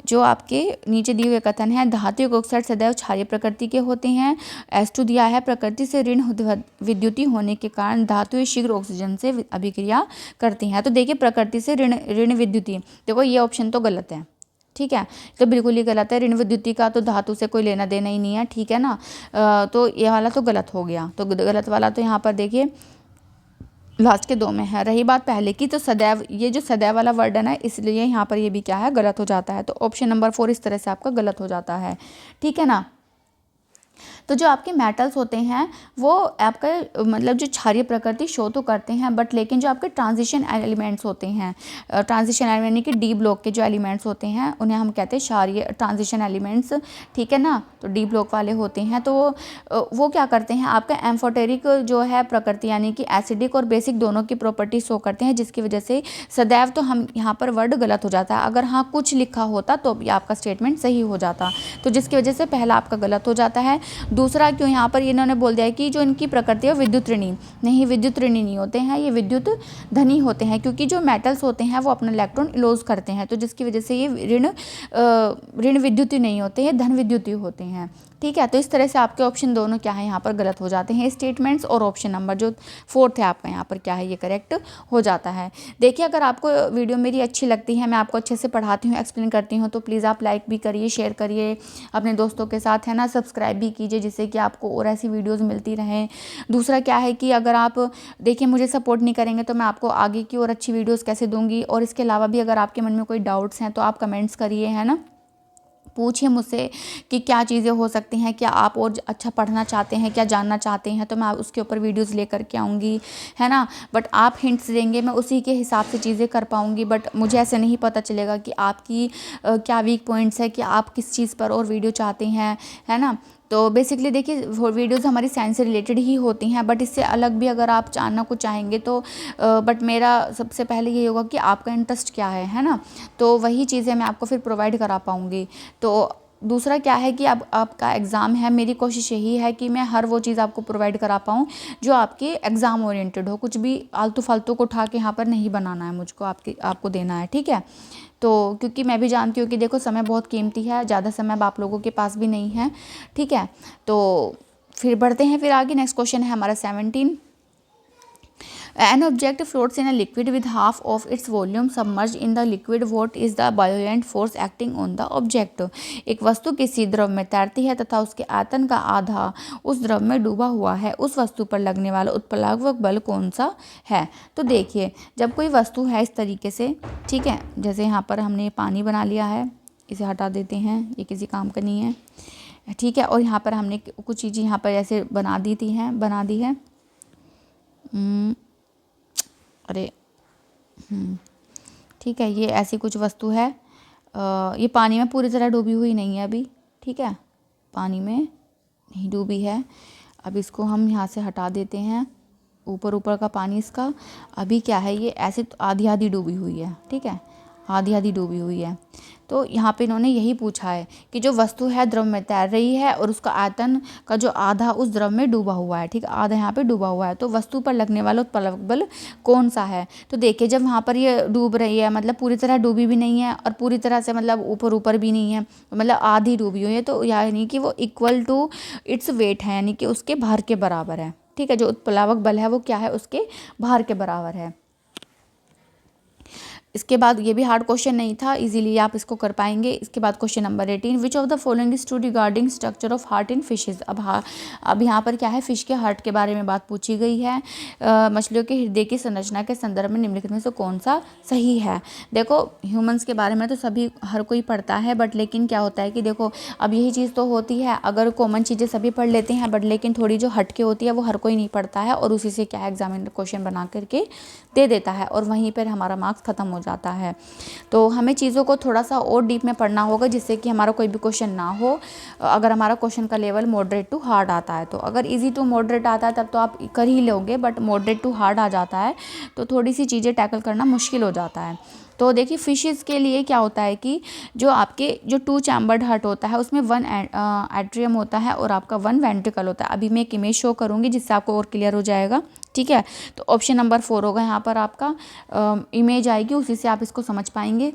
जो आपके नीचे दिए हुए कथन है, धातु ऑक्साइड सदैव क्षारीय प्रकृति के होते हैं। S2 दिया है, प्रकृति से ऋण विद्युतीय होने के कारण धातुएं शीघ्र ऑक्सीजन से अभिक्रिया करती हैं। तो देखिए प्रकृति से ऋण विद्युतीय, देखो ये ऑप्शन तो गलत है। ठीक है, तो बिल्कुल ही गलत है। ऋण विद्युतीय का तो धातु से कोई लेना देना ही नहीं है। ठीक है ना, तो ये वाला तो गलत हो गया। तो गलत वाला तो यहाँ पर देखिए लास्ट के दो में है। रही बात पहले की, तो सदैव, ये जो सदैव वाला वर्ड है ना, इसलिए यहाँ पर ये भी क्या है गलत हो जाता है। तो ऑप्शन नंबर 4 इस तरह से आपका गलत हो जाता है। ठीक है ना, तो जो आपके मेटल्स होते हैं वो आपका मतलब जो क्षारीय प्रकृति शो तो करते हैं, बट लेकिन जो आपके ट्रांजिशन एलिमेंट्स होते हैं, ट्रांजिशन एलिमेंट यानी कि डी ब्लॉक के जो एलिमेंट्स होते हैं उन्हें हम कहते हैं क्षारीय ट्रांजिशन एलिमेंट्स, ठीक है ना। तो डी ब्लॉक वाले होते हैं तो वो क्या करते हैं, आपका एम्फोटेरिक जो है प्रकृति यानी कि एसिडिक और बेसिक दोनों की प्रॉपर्टी शो करते हैं, जिसकी वजह से सदैव तो हम यहाँ पर वर्ड गलत हो जाता है। अगर हाँ कुछ लिखा होता तो ये आपका स्टेटमेंट सही हो जाता, तो जिसकी वजह से पहला आपका गलत हो जाता है। दूसरा, क्यों यहाँ पर इन्होंने बोल दिया है कि जो इनकी प्रकृति है विद्युत ऋणी, नहीं विद्युत ऋणी नहीं होते हैं, ये विद्युत धनी होते हैं, क्योंकि जो मेटल्स होते हैं वो अपना इलेक्ट्रॉन लॉस करते हैं, तो जिसकी वजह से ये ऋण विद्युत नहीं होते हैं, धन विद्युत होते हैं, ठीक है। तो इस तरह से आपके ऑप्शन दोनों क्या है यहाँ पर गलत हो जाते हैं स्टेटमेंट्स, और ऑप्शन नंबर जो 4th है आपका यहाँ पर क्या है, ये करेक्ट हो जाता है। देखिए अगर आपको वीडियो मेरी अच्छी लगती है, मैं आपको अच्छे से पढ़ाती हूँ, एक्सप्लेन करती हूँ, तो प्लीज़ आप लाइक भी करिए, शेयर करिए अपने दोस्तों के साथ, है ना, सब्सक्राइब भी कीजिए, जिससे कि आपको और ऐसी वीडियोज़ मिलती रहें। दूसरा क्या है कि अगर आप देखिए मुझे सपोर्ट नहीं करेंगे तो मैं आपको आगे की और अच्छी वीडियोज़ कैसे दूँगी। और इसके अलावा भी अगर आपके मन में कोई डाउट्स हैं तो आप कमेंट्स करिए, है ना, पूछिए मुझसे कि क्या चीज़ें हो सकती हैं, क्या आप और अच्छा पढ़ना चाहते हैं, क्या जानना चाहते हैं, तो मैं उसके ऊपर वीडियोस लेकर के आऊँगी, है ना। बट आप हिंट्स देंगे, मैं उसी के हिसाब से चीज़ें कर पाऊँगी, बट मुझे ऐसे नहीं पता चलेगा कि आपकी क्या वीक पॉइंट्स है, कि आप किस चीज़ पर और वीडियो चाहते हैं, है ना। तो बेसिकली देखिए वीडियोज़ हमारी साइंस से रिलेटेड ही होती हैं, बट इससे अलग भी अगर आप जानना कुछ चाहेंगे तो बट मेरा सबसे पहले ये होगा कि आपका इंटरेस्ट क्या है ना, तो वही चीज़ें मैं आपको फिर प्रोवाइड करा पाऊँगी। तो दूसरा क्या है कि अब आपका एग्ज़ाम है, मेरी कोशिश यही है कि मैं हर वो चीज़ आपको प्रोवाइड करा पाऊँ जो आपके एग्ज़ाम ओरिएंटेड हो, कुछ भी आलतू फालतू को उठा के यहाँ पर नहीं बनाना है मुझको, आपको देना है, ठीक है। तो क्योंकि मैं भी जानती हूँ कि देखो समय बहुत कीमती है, ज़्यादा समय अब आप लोगों के पास भी नहीं है, ठीक है। तो फिर बढ़ते हैं फिर आगे। नेक्स्ट क्वेश्चन है हमारा 17। An object floats in a liquid with half of its volume submerged in the liquid. What is the buoyant force acting on the object? एक वस्तु किसी द्रव में तैरती है तथा उसके आयतन का आधा उस द्रव में डूबा हुआ है, उस वस्तु पर लगने वाला उत्प्लावक बल कौन सा है? तो देखिए जब कोई वस्तु है इस तरीके से, ठीक है, जैसे यहाँ पर हमने पानी बना लिया है, इसे हटा देते हैं, ये किसी काम का नहीं है, ठीक है। और यहाँ पर हमने कुछ चीज़ें यहाँ पर ऐसे बना दी है अरे ठीक है, ये ऐसी कुछ वस्तु है, ये पानी में पूरी तरह डूबी हुई नहीं है अभी, ठीक है, पानी में नहीं डूबी है। अब इसको हम यहाँ से हटा देते हैं, ऊपर का पानी इसका अभी क्या है, ये ऐसे आधी आधी डूबी हुई है, ठीक है, आधी आधी डूबी हुई है। तो यहाँ पे इन्होंने यही पूछा है कि जो वस्तु है द्रव में तैर रही है और उसका आयतन का जो आधा उस द्रव में डूबा हुआ है, ठीक है, आधा यहाँ पे डूबा हुआ है, तो वस्तु पर लगने वाला उत्प्लावक बल कौन सा है? तो देखिए जब वहाँ पर ये डूब रही है, मतलब पूरी तरह डूबी भी नहीं है और पूरी तरह से मतलब ऊपर भी नहीं है, मतलब आधी डूबी हुई है, तो यानी कि वो इक्वल टू इट्स वेट है, यानी कि उसके भार के बराबर है, ठीक है। जो उत्प्लावक बल है वो क्या है, उसके भार के बराबर है। इसके बाद ये भी हार्ड क्वेश्चन नहीं था, इजीली आप इसको कर पाएंगे। इसके बाद question number 18, which of the following is true regarding structure of heart in fishes. अब यहाँ पर क्या है, फिश के हार्ट के बारे में बात पूछी गई है। मछलियों के हृदय की संरचना के संदर्भ में निम्नलिखित में से कौन सा सही है? देखो ह्यूमंस के बारे में तो सभी हर कोई पढ़ता है, बट लेकिन क्या होता है कि देखो अब यही चीज़ तो होती है, अगर कॉमन चीज़ें सभी पढ़ लेते हैं, बट लेकिन थोड़ी जो हटके होती है वो हर कोई नहीं पढ़ता है, और उसी से क्या है एग्जामिनर क्वेश्चन बना करके दे देता है, और वहीं पर हमारा मार्क्स खत्म हो जाता है। तो हमें चीज़ों को थोड़ा सा और डीप में पढ़ना होगा, जिससे कि हमारा कोई भी क्वेश्चन ना हो। अगर हमारा क्वेश्चन का लेवल मॉडरेट टू हार्ड आता है, तो अगर इजी टू मॉडरेट आता है तब तो आप कर ही लोगे, बट मॉडरेट टू हार्ड आ जाता है तो थोड़ी सी चीज़ें टैकल करना मुश्किल हो जाता है। तो देखिए फिशेस के लिए क्या होता है कि जो आपके जो 2 चैम्बर्ड हार्ट होता है उसमें 1 एट्रियम होता है और आपका 1 वेंट्रिकल होता है। अभी मैं एक इमेज शो करूँगी जिससे आपको और क्लियर हो जाएगा, ठीक है। तो ऑप्शन नंबर 4 होगा यहाँ पर आपका, इमेज आएगी, उसी से आप इसको समझ पाएंगे।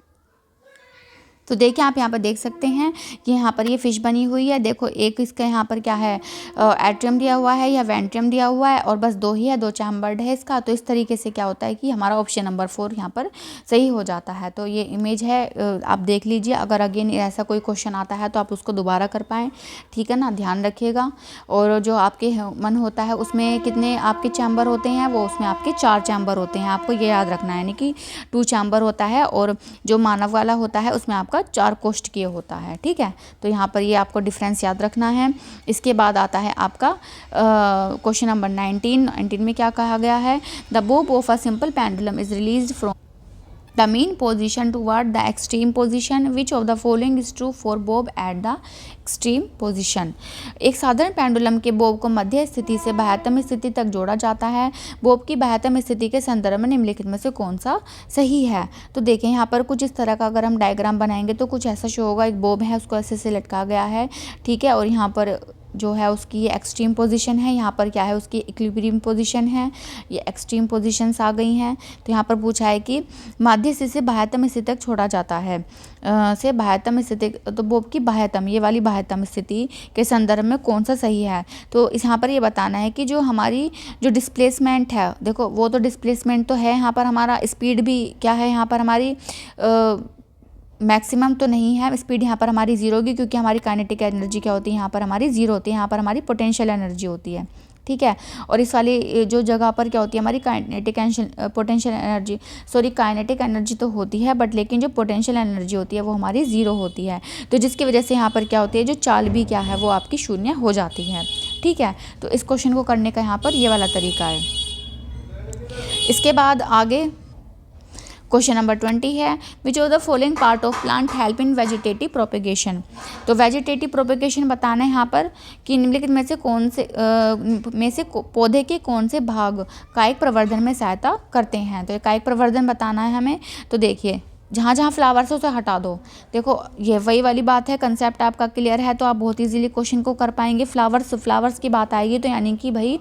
तो देखिए आप यहाँ पर देख सकते हैं कि यहाँ पर ये फिश बनी हुई है। देखो एक इसका यहाँ पर क्या है, एट्रियम दिया हुआ है या वेंट्रियम दिया हुआ है, और बस 2 ही है, 2 चैम्बर्ड है इसका। तो इस तरीके से क्या होता है कि हमारा ऑप्शन नंबर 4 यहाँ पर सही हो जाता है। तो ये इमेज है, आप देख लीजिए। अगर अगेन ऐसा कोई क्वेश्चन आता है तो आप उसको दोबारा कर पाएँ, ठीक है ना, ध्यान रखिएगा। और जो आपके मन होता है उसमें कितने आपके चैम्बर होते हैं, वो उसमें आपके 4 चैम्बर होते हैं, आपको ये याद रखना है। यानी कि 2 चैम्बर होता है, और जो मानव वाला होता है उसमें आपका आपका 4 कोष्ठकीय होता है। ठीक है, तो यहाँ पर ये आपको डिफरेंस याद रखना है। इसके बाद आता है आपका क्वेश्चन नंबर 19 में क्या कहा गया है, the Bob of a simple pendulum is released from the mean position toward the extreme position, which of the following is true for bob at the extreme position। एक साधारण पेंडुलम के Bob को मध्य स्थिति से बाह्यतम स्थिति तक जोड़ा जाता है। बोब की बाह्यतम स्थिति के संदर्भ में निम्नलिखित में से कौन सा सही है। तो देखें यहाँ पर कुछ इस तरह का अगर हम डायग्राम बनाएंगे तो कुछ ऐसा शो होगा, एक बोब है उसको ऐसे से लटका गया है। ठीक है, और यहाँ पर जो है उसकी ये एक्सट्रीम पोजीशन है, यहाँ पर क्या है उसकी इक्विलिब्रियम पोजीशन है, ये एक्सट्रीम पोजीशंस आ गई हैं। तो यहाँ पर पूछा है कि माध्य स्थिति से बाह्यतम स्थिति तक छोड़ा जाता है, से बाह्यतम स्थिति, तो बोब की बाह्यतम, ये वाली बाह्यतम स्थिति के संदर्भ में कौन सा सही है। तो इस यहाँ पर ये बताना है कि जो हमारी जो डिस्प्लेसमेंट है, देखो वो तो डिस्प्लेसमेंट तो है, यहाँ पर हमारा स्पीड भी क्या है, यहाँ पर हमारी मैक्सिमम तो नहीं है, स्पीड यहाँ पर हमारी जीरो होगी, क्योंकि हमारी काइनेटिक एनर्जी क्या होती है, यहाँ पर हमारी जीरो होती है, यहाँ पर हमारी पोटेंशियल एनर्जी होती है। ठीक है, और इस वाली जो जगह पर क्या होती है हमारी potential energy, sorry kinetic energy तो होती है, बट लेकिन जो पोटेंशियल एनर्जी होती है वो हमारी ज़ीरो होती है। तो जिसकी वजह से यहाँ पर क्या होती है, जो चाल भी क्या है वो आपकी शून्य हो जाती है। ठीक है, तो इस क्वेश्चन को करने का यहाँ पर ये वाला तरीका है। इसके बाद आगे क्वेश्चन नंबर 20 है, which of the following part of plant help in vegetative propagation. तो वेजिटेटिव प्रोपेगेशन बताना है यहाँ पर कि निम्नलिखित में से कौन से पौधे के कौन से भाग कायिक प्रवर्धन में सहायता करते हैं। तो कायिक प्रवर्धन बताना है हमें। तो देखिए जहाँ जहाँ फ्लावर्स है उसे हटा दो। देखो ये वही वाली बात है, कंसेप्ट आपका क्लियर है तो आप बहुत इजीली क्वेश्चन को कर पाएंगे। फ्लावर्स की बात आएगी तो यानी कि भाई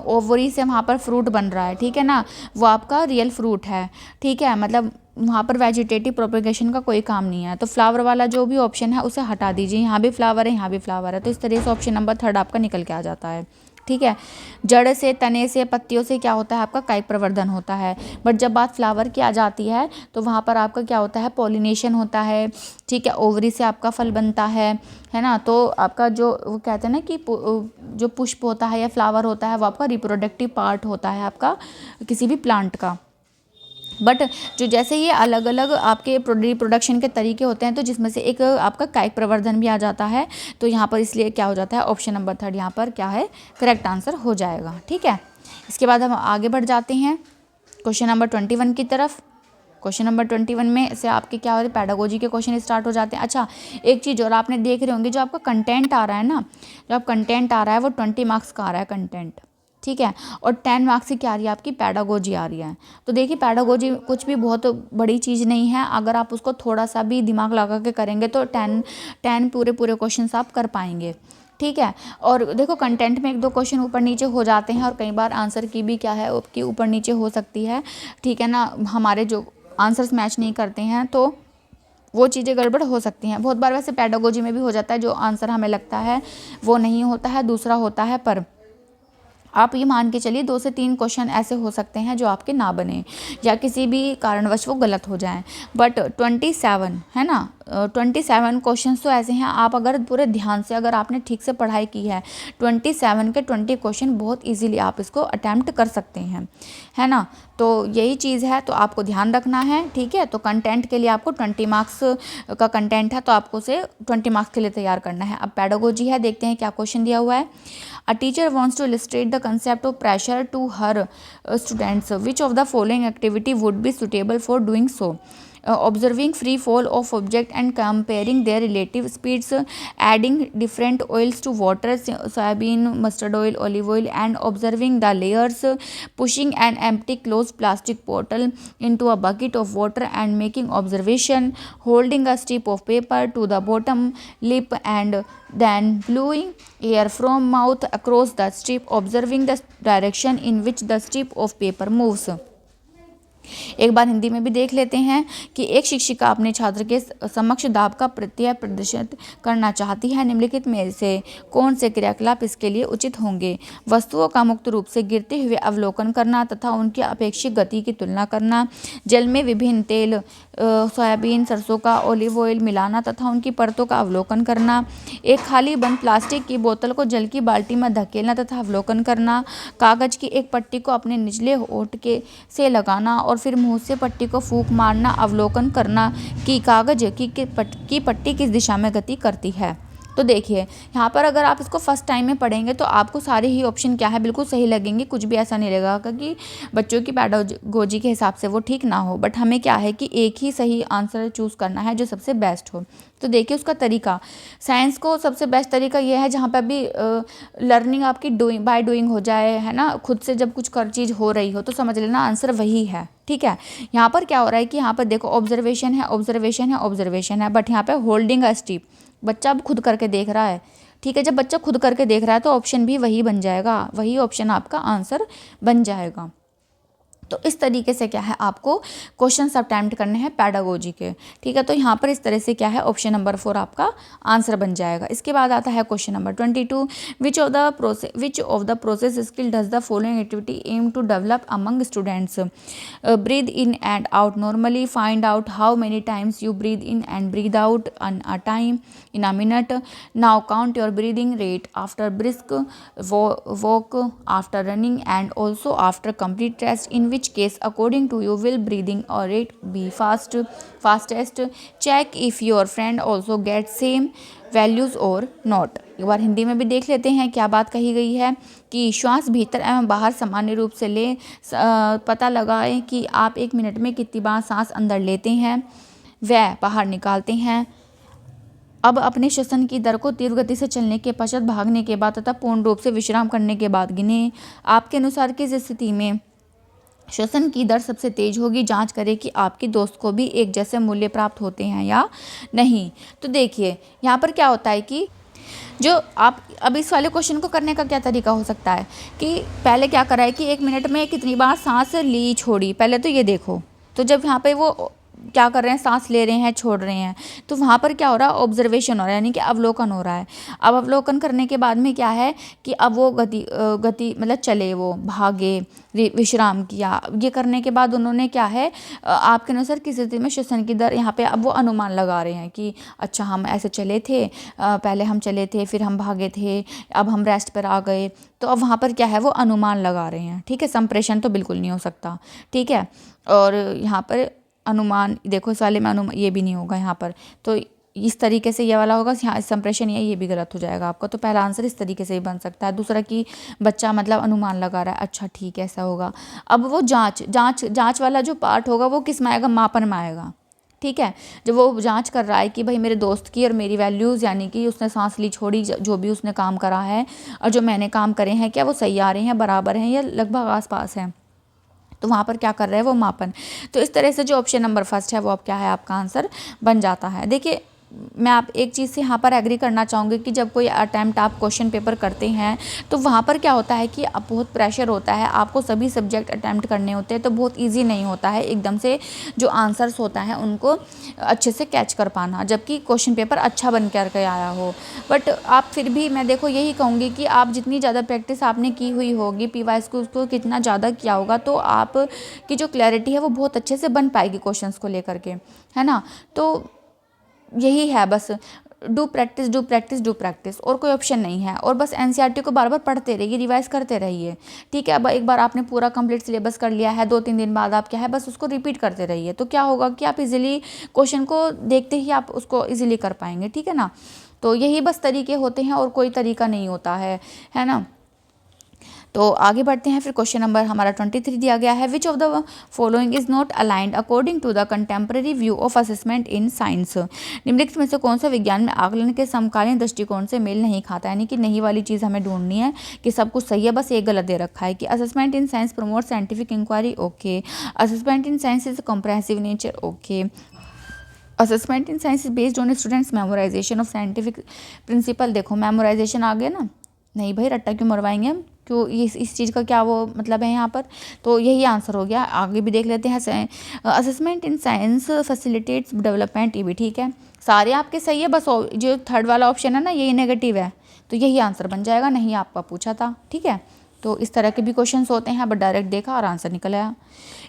ओवरी से वहाँ पर फ्रूट बन रहा है, ठीक है ना, वो आपका रियल फ्रूट है। ठीक है, मतलब वहाँ पर वेजिटेटिव प्रोपेगेशन का कोई काम नहीं है। तो फ्लावर वाला जो भी ऑप्शन है उसे हटा दीजिए, यहाँ भी फ्लावर है यहाँ भी फ्लावर है, तो इस तरह से ऑप्शन नंबर 3 आपका निकल के आ जाता है। ठीक है, जड़ से, तने से, पत्तियों से क्या होता है आपका कायिक प्रवर्धन होता है। बट जब बात फ्लावर की आ जाती है तो वहाँ पर आपका क्या होता है, पॉलिनेशन होता है। ठीक है, ओवरी से आपका फल बनता है ना। तो आपका जो वो कहते हैं ना कि जो पुष्प होता है या फ्लावर होता है वो आपका रिप्रोडक्टिव पार्ट होता है आपका किसी भी प्लांट का। बट जो जैसे ये अलग अलग आपके रिप्रोडक्शन के तरीके होते हैं, तो जिसमें से एक आपका कायिक प्रवर्धन भी आ जाता है। तो यहाँ पर इसलिए क्या हो जाता है, ऑप्शन नंबर 3 यहाँ पर क्या है, करेक्ट आंसर हो जाएगा। ठीक है, इसके बाद हम आगे बढ़ जाते हैं क्वेश्चन नंबर 21 की तरफ। क्वेश्चन नंबर 21 में से आपके क्या होते हैं, पैडागोजी के क्वेश्चन स्टार्ट हो जाते हैं। अच्छा, एक चीज़ और आपने देख रहे होंगे, जो आपका कंटेंट आ रहा है ना, जो आप कंटेंट आ रहा है वो 20 मार्क्स का आ रहा है कंटेंट। ठीक है, और 10 मार्क्स की क्या आ रही है आपकी, पैडागोजी आ रही है। तो देखिए पैडागोजी कुछ भी बहुत बड़ी चीज़ नहीं है, अगर आप उसको थोड़ा सा भी दिमाग लगा के करेंगे तो 10 पूरे क्वेश्चन आप कर पाएंगे। ठीक है, और देखो कंटेंट में 1-2 क्वेश्चन ऊपर नीचे हो जाते हैं, और कई बार आंसर की भी क्या है कि ऊपर नीचे हो सकती है। ठीक है ना, हमारे जो आंसर्स मैच नहीं करते हैं तो वो चीज़ें गड़बड़ हो सकती हैं। बहुत बार वैसे पैडागोजी में भी हो जाता है, जो आंसर हमें लगता है वो नहीं होता है, दूसरा होता है। पर आप ये मान के चलिए 2 से 3 क्वेश्चन ऐसे हो सकते हैं जो आपके ना बने या किसी भी कारणवश वो गलत हो जाएं। बट 27 है ना, 27 क्वेश्चंस तो ऐसे हैं, आप अगर पूरे ध्यान से अगर आपने ठीक से पढ़ाई की है 27 के 20 क्वेश्चन बहुत इजीली आप इसको अटैम्प्ट कर सकते हैं, है ना। तो यही चीज़ है, तो आपको ध्यान रखना है। ठीक है, तो कंटेंट के लिए आपको 20 मार्क्स का कंटेंट है तो आपको उसे 20 मार्क्स के लिए तैयार करना है। अब पैडागोजी है, देखते हैं क्या क्वेश्चन दिया हुआ है। A teacher wants to illustrate the concept of pressure to her students, which of the following activity would be suitable for doing so. Observing free fall of object and comparing their relative speeds, adding different oils to water, soybean, mustard oil, olive oil, and observing the layers, pushing an empty closed plastic bottle into a bucket of water and making observation, holding a strip of paper to the bottom lip and then blowing air from mouth across the strip, observing the direction in which the strip of paper moves। एक बार हिंदी में भी देख लेते हैं कि एक शिक्षिका अपने छात्र के समक्ष दाब का प्रत्यय प्रदर्शित करना चाहती है, निम्नलिखित में से कौन से क्रियाकलाप इसके लिए उचित होंगे। वस्तुओं का मुक्त रूप से गिरते हुए अवलोकन करना तथा उनकी अपेक्षित गति की तुलना करना, जल में विभिन्न तेल सोयाबीन, सरसों का, ऑलिव ऑयल मिलाना तथा उनकी परतों का अवलोकन करना, एक खाली बंद प्लास्टिक की बोतल को जल की बाल्टी में धकेलना तथा अवलोकन करना, कागज की एक पट्टी को अपने निचले होंठ के से लगाना और फिर मुंह से पट्टी को फूंक मारना, अवलोकन करना कि कागज की पट्टी किस दिशा में गति करती है। तो देखिए यहाँ पर अगर आप इसको फर्स्ट टाइम में पढ़ेंगे तो आपको सारे ही ऑप्शन क्या है बिल्कुल सही लगेंगे, कुछ भी ऐसा नहीं लगेगा कि बच्चों की पैडागोजी के हिसाब से वो ठीक ना हो, बट हमें क्या है कि एक ही सही आंसर चूज़ करना है जो सबसे बेस्ट हो। तो देखिए उसका तरीका, साइंस को सबसे बेस्ट तरीका ये है जहाँ पे अभी लर्निंग आपकी बाय डूइंग हो जाए, है ना, खुद से जब कुछ कर चीज़ हो रही हो तो समझ लेना आंसर वही है। ठीक है, यहाँ पर क्या हो रहा है कि यहाँ पर देखो ऑब्जर्वेशन है, ऑब्जर्वेशन है, ऑब्जर्वेशन है, बट यहाँ पे होल्डिंग अ स्टिप, बच्चा अब खुद करके देख रहा है। ठीक है, जब बच्चा खुद करके देख रहा है तो ऑप्शन भी वही बन जाएगा, वही ऑप्शन आपका आंसर बन जाएगा। तो इस तरीके से क्या है आपको क्वेश्चन अटेम्प्ट करने हैं पैडागोजी के। ठीक है, तो यहाँ पर इस तरह से क्या है ऑप्शन नंबर 4 आपका आंसर बन जाएगा। इसके बाद आता है question number 22, which of the process skill does the following activity aim to develop among students? Breathe in and out normally, find out how many times you breathe in and breathe out in a time, in a minute, now count your breathing rate after brisk walk, after running, and also after complete rest, in which case according to you will breathing or rate be fastest? Check if your friend also gets same values or not। एक बार हिंदी में भी देख लेते हैं क्या बात कही गई है कि श्वास भीतर एवं बाहर सामान्य रूप से ले, पता लगाएं कि आप 1 मिनट में कितनी बार सांस अंदर लेते हैं व बाहर निकालते हैं। अब अपने श्वसन की दर को तीव्र गति से चलने के पश्चात भागने के बाद तथा पूर्ण रूप से विश्राम करने के बाद गिने। आपके अनुसार किस स्थिति में श्वसन की दर सबसे तेज होगी? जांच करें कि आपके दोस्त को भी एक जैसे मूल्य प्राप्त होते हैं या नहीं। तो देखिए यहाँ पर क्या होता है कि जो आप अब इस वाले क्वेश्चन को करने का क्या तरीका हो सकता है कि पहले क्या करा है कि 1 मिनट में कितनी बार सांस ली छोड़ी, पहले तो ये देखो। तो जब यहाँ पे वो क्या कर रहे हैं, सांस ले रहे हैं छोड़ रहे हैं, तो वहाँ पर क्या हो रहा है ऑब्जर्वेशन हो रहा है, यानी कि अवलोकन हो रहा है। अब अवलोकन करने के बाद में क्या है कि अब वो गति मतलब चले, वो भागे, विश्राम किया। ये करने के बाद उन्होंने क्या है आपके अनुसार किस स्थिति में श्वसन की दर, यहाँ पे अब वो अनुमान लगा रहे हैं कि अच्छा हम ऐसे चले थे, पहले हम चले थे, फिर हम भागे थे, अब हम रेस्ट पर आ गए। तो अब वहाँ पर क्या है वो अनुमान लगा रहे हैं। ठीक है, संप्रेषण तो बिल्कुल नहीं हो सकता। ठीक है, और यहाँ पर अनुमान देखो इस वाले में ये भी नहीं होगा यहाँ पर, तो इस तरीके से ये वाला होगा, यहाँ संप्रेषण ये भी गलत हो जाएगा आपका। तो पहला आंसर इस तरीके से ही बन सकता है। दूसरा कि बच्चा मतलब अनुमान लगा रहा है, अच्छा ठीक है ऐसा होगा। अब वो जांच वाला जो पार्ट होगा वो किस में आएगा, मापन में आएगा। ठीक है, जब वो जांच कर रहा है कि भाई मेरे दोस्त की और मेरी वैल्यूज़, यानी कि उसने सांस ली छोड़ी, जो भी उसने काम करा है और जो मैंने काम करे हैं क्या वो सही आ रहे हैं, बराबर हैं या लगभग आसपास हैं, तो वहाँ पर क्या कर रहे हैं वो मापन। तो इस तरह से जो ऑप्शन नंबर 1 है वो अब क्या है आपका आंसर बन जाता है। देखिए मैं आप एक चीज़ से यहाँ पर एग्री करना चाहूँगी कि जब कोई अटैम्प्ट आप क्वेश्चन पेपर करते हैं तो वहाँ पर क्या होता है कि अब बहुत प्रेशर होता है, आपको सभी सब्जेक्ट अटैम्प्ट करने होते हैं, तो बहुत इजी नहीं होता है एकदम से जो आंसर्स होता है उनको अच्छे से कैच कर पाना, जबकि क्वेश्चन पेपर अच्छा बन करके आया हो। बट आप फिर भी मैं देखो यही कहूँगी कि आप जितनी ज़्यादा प्रैक्टिस आपने की हुई होगी, PY को उसको कितना ज़्यादा किया होगा, तो आप की जो क्लैरिटी है वो बहुत अच्छे से बन पाएगी क्वेश्चंस को लेकर के, है ना। तो यही है बस, do practice do practice do practice, और कोई ऑप्शन नहीं है। और बस NCERT को बार बार पढ़ते रहिए, रिवाइज करते रहिए। ठीक है, अब एक बार आपने पूरा कंप्लीट सिलेबस कर लिया है, 2-3 दिन बाद आप क्या है बस उसको रिपीट करते रहिए, तो क्या होगा कि आप इजीली क्वेश्चन को देखते ही आप उसको इजीली कर पाएंगे। ठीक है ना, तो यही बस तरीके होते हैं और कोई तरीका नहीं होता है ना। तो आगे बढ़ते हैं, फिर क्वेश्चन नंबर हमारा 23 दिया गया है, which of the following is not aligned according to the contemporary view of assessment in science? निम्नलिखित में से कौन सा विज्ञान में आकलन के समकालीन दृष्टिकोण से मेल नहीं खाता? यानी कि नहीं वाली चीज़ हमें ढूंढनी है कि सब कुछ सही है, बस एक गलत दे रखा है कि assessment in science promote scientific inquiry, okay. Assessment in science is comprehensive nature, okay. Assessment in science is based on students memorisation of scientific principle, देखो मेमोराइजेशन आ गया ना, नहीं भाई रट्टा क्यों मरवाएंगे हम, क्यों इस चीज़ का क्या वो मतलब है यहाँ पर, तो यही आंसर हो गया। आगे भी देख लेते हैं, assessment in science facilitates development, ये भी ठीक है, सारे आपके सही है, बस जो थर्ड वाला ऑप्शन है ना यही नेगेटिव है, तो यही आंसर बन जाएगा, नहीं आपका पूछा था। ठीक है, तो इस तरह के भी क्वेश्चंस होते हैं, बट डायरेक्ट देखा और आंसर निकल आया।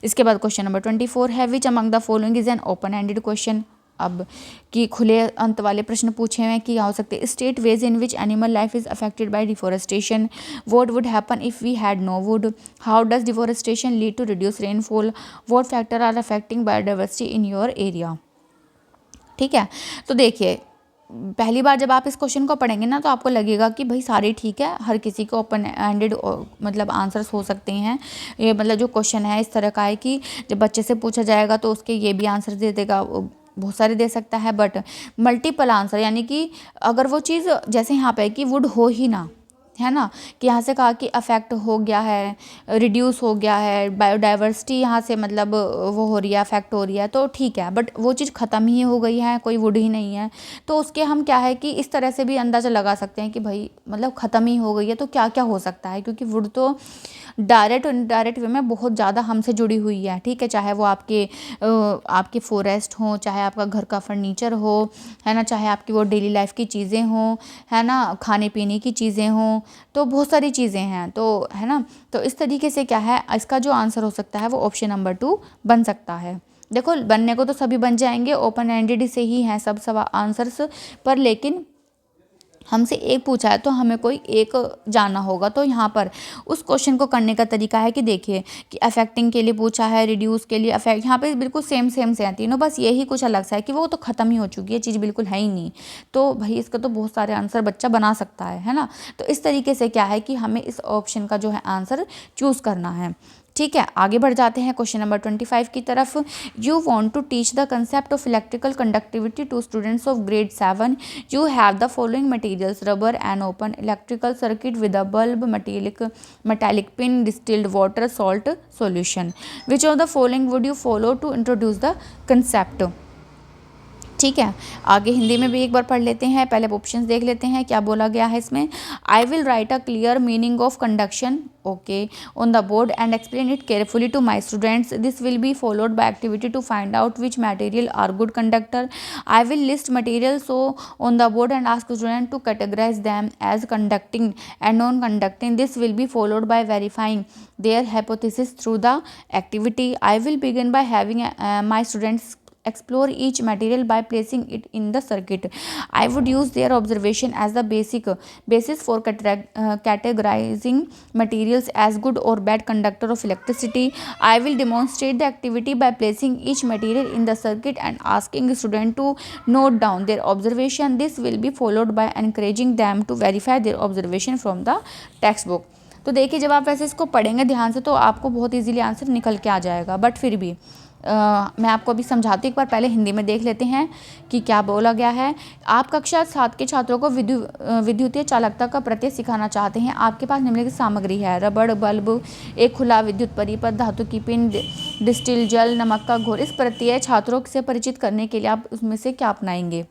इसके बाद क्वेश्चन नंबर 24 है, which among the following is an open ended question? अब कि खुले अंत वाले प्रश्न पूछे हुए हैं कि क्या हो सकते हैं। State ways in which animal life is affected by deforestation, what would happen if we had no wood, how does deforestation lead to reduce rainfall, what factor are affecting biodiversity in your area. ठीक है, तो देखिए पहली बार जब आप इस question को पढ़ेंगे ना तो आपको लगेगा कि भाई सारे ठीक है, हर किसी को ओपन एंडेड मतलब आंसर्स हो सकते हैं। ये मतलब जो क्वेश्चन है इस तरह का है कि जब बच्चे से पूछा जाएगा तो उसके ये भी आंसर दे देगा, बहुत सारे दे सकता है, बट मल्टीपल आंसर यानी कि अगर वो चीज़ जैसे यहाँ पे कि वुड हो ही ना, है ना, कि यहाँ से कहा कि अफेक्ट हो गया है, रिड्यूस हो गया है, बायोडाइवर्सिटी यहाँ से मतलब वो हो रही है, अफेक्ट हो रही है, तो ठीक है, बट वो चीज़ ख़त्म ही हो गई है, कोई वुड ही नहीं है, तो उसके हम क्या है कि इस तरह से भी अंदाज़ा लगा सकते हैं कि भाई मतलब ख़त्म ही हो गई है, तो क्या क्या हो सकता है, क्योंकि वुड तो डायरेक्ट और इनडायरेक्ट वे में बहुत ज़्यादा हमसे जुड़ी हुई है। ठीक है, चाहे वो आपके फॉरेस्ट हो, चाहे आपका घर का फर्नीचर हो, है ना, चाहे आपकी वो डेली लाइफ की चीज़ें हों, है ना, खाने पीने की चीज़ें हों, तो बहुत सारी चीज़ें हैं, तो है ना, तो इस तरीके से क्या है इसका जो आंसर हो सकता है वो ऑप्शन नंबर 2 बन सकता है। देखो बनने को तो सभी बन जाएंगे, ओपन एंडेड से ही हैं सब आंसर्स, पर लेकिन हमसे एक पूछा है तो हमें कोई एक जानना होगा। तो यहाँ पर उस क्वेश्चन को करने का तरीका है कि देखिए कि अफेक्टिंग के लिए पूछा है, रिड्यूस के लिए अफेक्ट, यहाँ पे बिल्कुल सेम से हैं तीनों, बस यही कुछ अलग सा है कि वो तो ख़त्म ही हो चुकी है चीज़, बिल्कुल है ही नहीं, तो भाई इसका तो बहुत सारे आंसर बच्चा बना सकता है ना। तो इस तरीके से क्या है कि हमें इस ऑप्शन का जो है आंसर चूज़ करना है। ठीक है, आगे बढ़ जाते हैं क्वेश्चन नंबर 25 की तरफ। You want to teach the concept of electrical conductivity to students of grade 7। You have the following materials, rubber and open electrical circuit with a bulb, metallic pin, distilled water, salt solution. Which of the following would you follow to introduce the concept. ठीक है, आगे हिंदी में भी एक बार पढ़ लेते हैं, पहले ऑप्शंस देख लेते हैं क्या बोला गया है इसमें। I will write a clear meaning of conduction okay on the board and explain it carefully to my students. This will be followed by activity to find out which material are good conductor. I will list material so on the board and ask student to categorise them as conducting and non conducting. This will be followed by verifying their hypothesis through the activity. I will begin by having my students explore each material by placing it in the circuit. I would use their observation as the basis for categorizing materials as good or bad conductor of electricity. I will demonstrate the activity by placing each material in the circuit and asking student to note down their observation. This will be followed by encouraging them to verify their observation from the textbook. तो देखिए जब आप वैसे इसको पढ़ेंगे ध्यान से तो आपको बहुत इजीली आंसर निकल के आ जाएगा, बट फिर भी मैं आपको अभी समझाती हूँ, एक बार पहले हिंदी में देख लेते हैं कि क्या बोला गया है। आप कक्षा 7 के छात्रों को विद्युतीय चालकता का प्रत्यय सिखाना चाहते हैं। आपके पास निम्नलिखित सामग्री है, रबड़, बल्ब, एक खुला विद्युत परिपथ, धातु की पिन, डिस्टिल जल, नमक का घोल। इस प्रत्यय छात्रों से परिचित करने के लिए आप उसमें से क्या अपनाएंगे।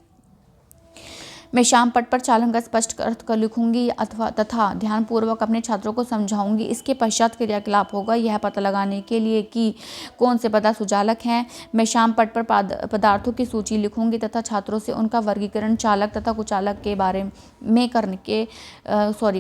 मैं श्याम पट पर चालन का स्पष्ट अर्थ कर लिखूंगी तथा ध्यानपूर्वक अपने छात्रों को समझाऊंगी। इसके पश्चात क्रियाकलाप होगा यह पता लगाने के लिए कि कौन से पदार्थ सुचालक हैं। मैं श्याम पट पर पदार्थों की सूची लिखूंगी तथा छात्रों से उनका वर्गीकरण चालक तथा कुचालक के बारे में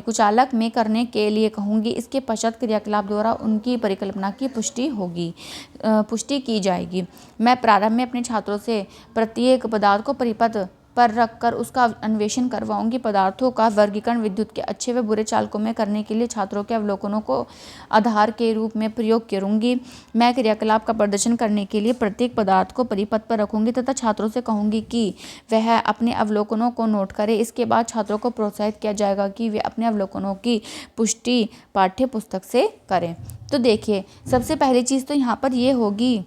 कुचालक में करने के लिए कहूँगी। इसके पश्चात क्रियाकलाप द्वारा उनकी परिकल्पना की पुष्टि की जाएगी। मैं प्रारंभ में अपने छात्रों से प्रत्येक पदार्थ को परिपथ पर रखकर उसका अन्वेषण करवाऊंगी। पदार्थों का वर्गीकरण विद्युत के अच्छे व बुरे चालकों में करने के लिए छात्रों के अवलोकनों को आधार के रूप में प्रयोग करूंगी। मैं क्रियाकलाप का प्रदर्शन करने के लिए प्रत्येक पदार्थ को परिपथ पर रखूंगी तथा छात्रों से कहूंगी कि वह अपने अवलोकनों को नोट करें। इसके बाद छात्रों को प्रोत्साहित किया जाएगा कि वे अपने अवलोकनों की पुष्टि पाठ्य पुस्तक से करें। तो देखिए सबसे पहली चीज़ तो यहाँ पर ये होगी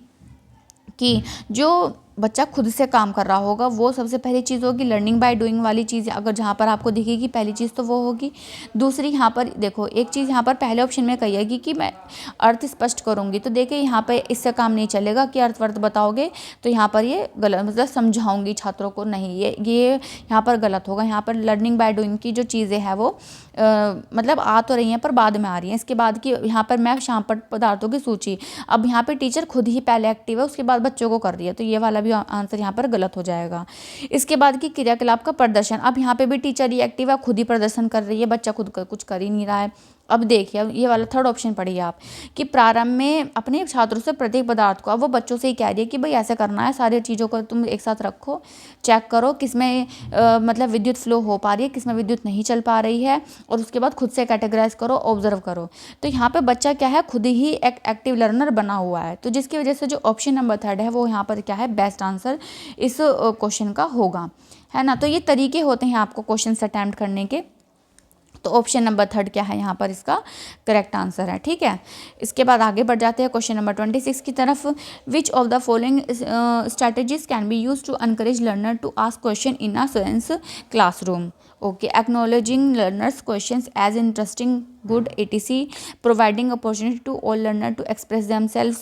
कि जो बच्चा खुद से काम कर रहा होगा वो सबसे पहली चीज़ होगी लर्निंग बाय डूइंग वाली चीज़, अगर जहाँ पर आपको दिखेगी पहली चीज़ तो वो होगी। दूसरी यहाँ पर देखो एक चीज़ यहाँ पर पहले ऑप्शन में कहिएगी कि मैं अर्थ स्पष्ट करूँगी, तो देखिए यहाँ पर इससे काम नहीं चलेगा कि अर्थ वर्थ बताओगे, तो यहाँ पर ये गलत, मतलब समझाऊँगी छात्रों को, नहीं ये यहाँ पर गलत होगा। यहाँ पर लर्निंग बाय डूइंग की जो चीज़ें हैं वो मतलब आ तो रही हैं पर बाद में आ रही हैं। इसके बाद की यहाँ पर मैं श्याम पट पदार्थों की सूची, अब यहाँ पर टीचर खुद ही पहले एक्टिव है उसके बाद बच्चों को कर रही है, तो ये वाला भी आंसर यहाँ पर गलत हो जाएगा। इसके बाद की क्रियाकलाप का प्रदर्शन, अब यहाँ पे भी टीचर ही एक्टिव है, खुद ही प्रदर्शन कर रही है, बच्चा खुद कुछ कर ही नहीं रहा है। अब देखिए, अब ये वाला थर्ड ऑप्शन पढ़िए आप, कि प्रारंभ में अपने छात्रों से प्रत्येक पदार्थ को, अब वो बच्चों से ही कह रही है कि भाई ऐसे करना है, सारी चीज़ों को तुम एक साथ रखो, चेक करो किसमें मतलब विद्युत फ्लो हो पा रही है, किसमें विद्युत नहीं चल पा रही है, और उसके बाद खुद से कैटेगराइज करो, ऑब्जर्व करो। तो यहाँ पे बच्चा क्या है, खुद ही एक एक्टिव लर्नर बना हुआ है, तो जिसकी वजह से जो ऑप्शन नंबर थर्ड है वो यहाँ पर क्या है, बेस्ट आंसर इस क्वेश्चन का होगा, है ना। तो ये तरीके होते हैं आपको क्वेश्चन अटेम्प्ट करने के। तो ऑप्शन नंबर थर्ड क्या है यहाँ पर इसका करेक्ट आंसर है, ठीक है। इसके बाद आगे बढ़ जाते हैं क्वेश्चन नंबर 26 की तरफ। Which of the following strategies can be use to encourage learner to ask question in a science classroom? Okay, acknowledging learners questions as interesting, good, etc, providing opportunity to all learner to express themselves,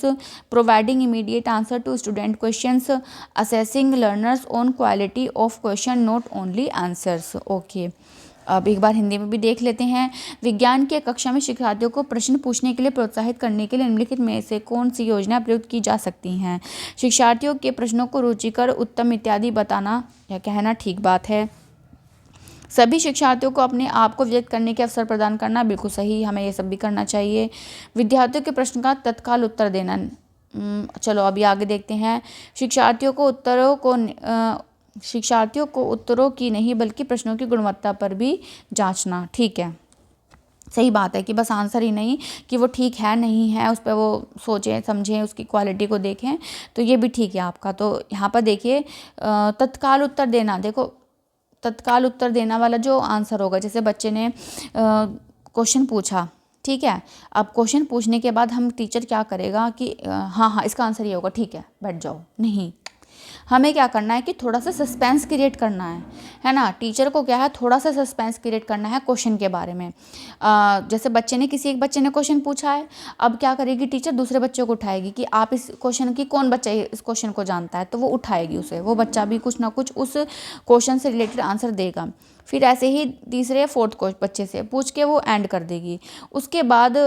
providing immediate answer to student questions, assessing learners on quality of question, not only answers। Okay, अब एक बार हिंदी में भी देख लेते हैं। विज्ञान की कक्षा में शिक्षार्थियों को प्रश्न पूछने के लिए प्रोत्साहित करने के लिए निम्नलिखित में से कौन सी योजना प्रयुक्त की जा सकती हैं? शिक्षार्थियों के प्रश्नों को रुचिकर, उत्तम इत्यादि बताना या कहना ठीक बात है। सभी शिक्षार्थियों को अपने आप को व्यक्त करने के अवसर प्रदान करना, बिल्कुल सही, हमें ये सब भी करना चाहिए। विद्यार्थियों के प्रश्न का तत्काल उत्तर देना, चलो अभी आगे देखते हैं। शिक्षार्थियों को उत्तरों की नहीं बल्कि प्रश्नों की गुणवत्ता पर भी जांचना, ठीक है। सही बात है कि बस आंसर ही नहीं कि वो ठीक है नहीं है, उस पर वो सोचें समझें, उसकी क्वालिटी को देखें, तो ये भी ठीक है आपका। तो यहाँ पर देखिए तत्काल उत्तर देना, देखो तत्काल उत्तर देना वाला जो आंसर होगा, जैसे बच्चे ने क्वेश्चन पूछा, ठीक है, अब क्वेश्चन पूछने के बाद हम टीचर क्या करेगा कि हाँ इसका आंसर ये होगा, ठीक है बैठ जाओ, नहीं, हमें क्या करना है कि थोड़ा सा सस्पेंस क्रिएट करना है ना। टीचर को क्या है, थोड़ा सा सस्पेंस क्रिएट करना है क्वेश्चन के बारे में। जैसे किसी एक बच्चे ने क्वेश्चन पूछा है, अब क्या करेगी टीचर, दूसरे बच्चों को उठाएगी कि आप इस क्वेश्चन की, कौन बच्चा इस क्वेश्चन को जानता है, तो वो उठाएगी उसे, वो बच्चा भी कुछ ना कुछ उस क्वेश्चन से रिलेटेड आंसर देगा। फिर ऐसे ही तीसरे या फोर्थ बच्चे से पूछ के वो एंड कर देगी। उसके बाद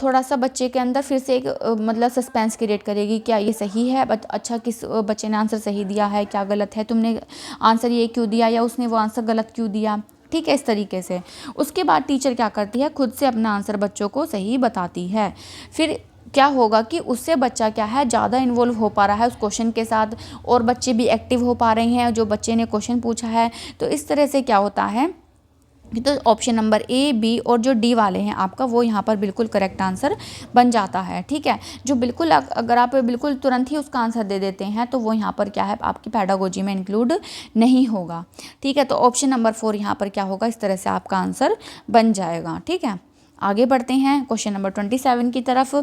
थोड़ा सा बच्चे के अंदर फिर से एक मतलब सस्पेंस क्रिएट करेगी, क्या ये सही है, अच्छा किस बच्चे ने आंसर सही दिया है, क्या गलत है, तुमने आंसर ये क्यों दिया या उसने वो आंसर गलत क्यों दिया, ठीक है, इस तरीके से। उसके बाद टीचर क्या करती है, खुद से अपना आंसर बच्चों को सही बताती है। फिर क्या होगा कि उससे बच्चा क्या है, ज़्यादा इन्वॉल्व हो पा रहा है उस क्वेश्चन के साथ, और बच्चे भी एक्टिव हो पा रहे हैं जो बच्चे ने क्वेश्चन पूछा है। तो इस तरह से क्या होता है, तो ऑप्शन नंबर ए, बी और जो डी वाले हैं आपका, वो यहाँ पर बिल्कुल करेक्ट आंसर बन जाता है, ठीक है। जो बिल्कुल अगर आप बिल्कुल तुरंत ही उसका आंसर दे देते हैं तो वो यहाँ पर क्या है, आपकी पेडागोजी में इंक्लूड नहीं होगा, ठीक है। तो ऑप्शन नंबर 4 यहाँ पर क्या होगा, इस तरह से आपका आंसर बन जाएगा, ठीक है। आगे बढ़ते हैं क्वेश्चन नंबर 27 की तरफ।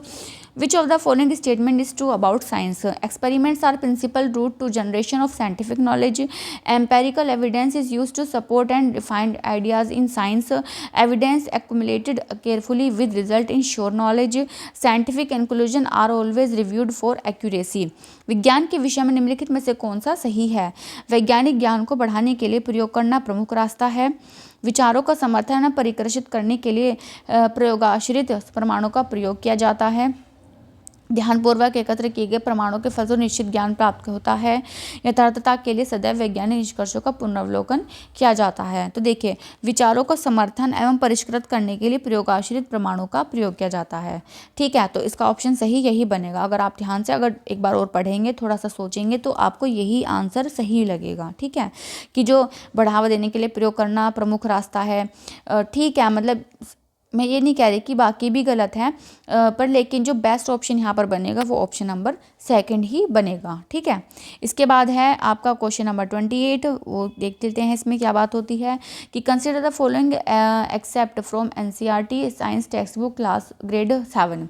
Which of the following statement is true about science? Experiments are principle route to generation of scientific knowledge. Empirical evidence is use to support and defined ideas in science. Evidence accumulated carefully with result in sure knowledge. Scientific conclusion are always reviewed for accuracy. विज्ञान के विषय में निम्नलिखित में से कौन सा सही है? वैज्ञानिक ज्ञान को बढ़ाने के लिए प्रयोग करना प्रमुख रास्ता है। विचारों का समर्थन परिकर्षित करने के लिए प्रयोगाश्रित प्रमाणों का प्रयोग किया जाता है। ध्यानपूर्वक एकत्र किए गए प्रमाणों के फलस्वरूप निश्चित ज्ञान प्राप्त होता है। यथार्थता के लिए सदैव वैज्ञानिक निष्कर्षों का पुनर्वलोकन किया जाता है। तो देखिए, विचारों का समर्थन एवं परिष्कृत करने के लिए प्रयोगाश्रित प्रमाणों का प्रयोग किया जाता है, ठीक है। तो इसका ऑप्शन सही यही बनेगा। अगर आप ध्यान से अगर एक बार और पढ़ेंगे, थोड़ा सा सोचेंगे, तो आपको यही आंसर सही लगेगा, ठीक है, कि जो बढ़ावा देने के लिए प्रयोग करना प्रमुख रास्ता है, ठीक है। मतलब मैं ये नहीं कह रही कि बाकी भी गलत हैं, पर लेकिन जो बेस्ट ऑप्शन यहाँ पर बनेगा वो ऑप्शन नंबर 2 ही बनेगा, ठीक है। इसके बाद है आपका क्वेश्चन नंबर 28, वो देख लेते हैं इसमें क्या बात होती है कि consider the following except from NCERT science text book class grade 7।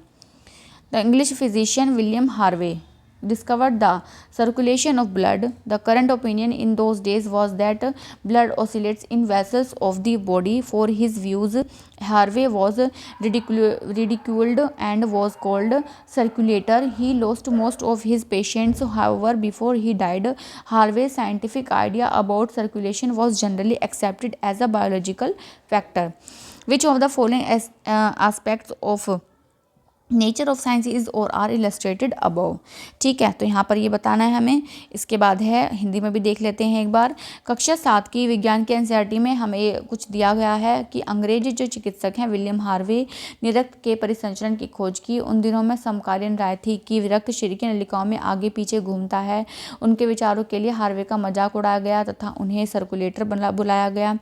The English physician William Harvey discovered the circulation of blood. The current opinion in those days was that blood oscillates in vessels of the body. For his views, Harvey was ridiculed and was called circulator. He lost most of his patients, however, before he died. Harvey's scientific idea about circulation was generally accepted as a biological factor. Which of the following aspects of nature of science is और are illustrated above. ठीक है, तो यहाँ पर ये बताना है हमें। इसके बाद है, हिंदी में भी देख लेते हैं एक बार। कक्षा 7 की विज्ञान के एनसीईआरटी में हमें कुछ दिया गया है कि अंग्रेजी जो चिकित्सक हैं विलियम हार्वे ने रक्त के परिसंचरण की खोज की। उन दिनों में समकालीन राय थी कि रक्त शरीर की नलिकाओं में आगे पीछे घूमता है। उनके विचारों के लिए हार्वे का मजाक उड़ाया गया तथा उन्हें सर्कुलेटर बुलाया गया।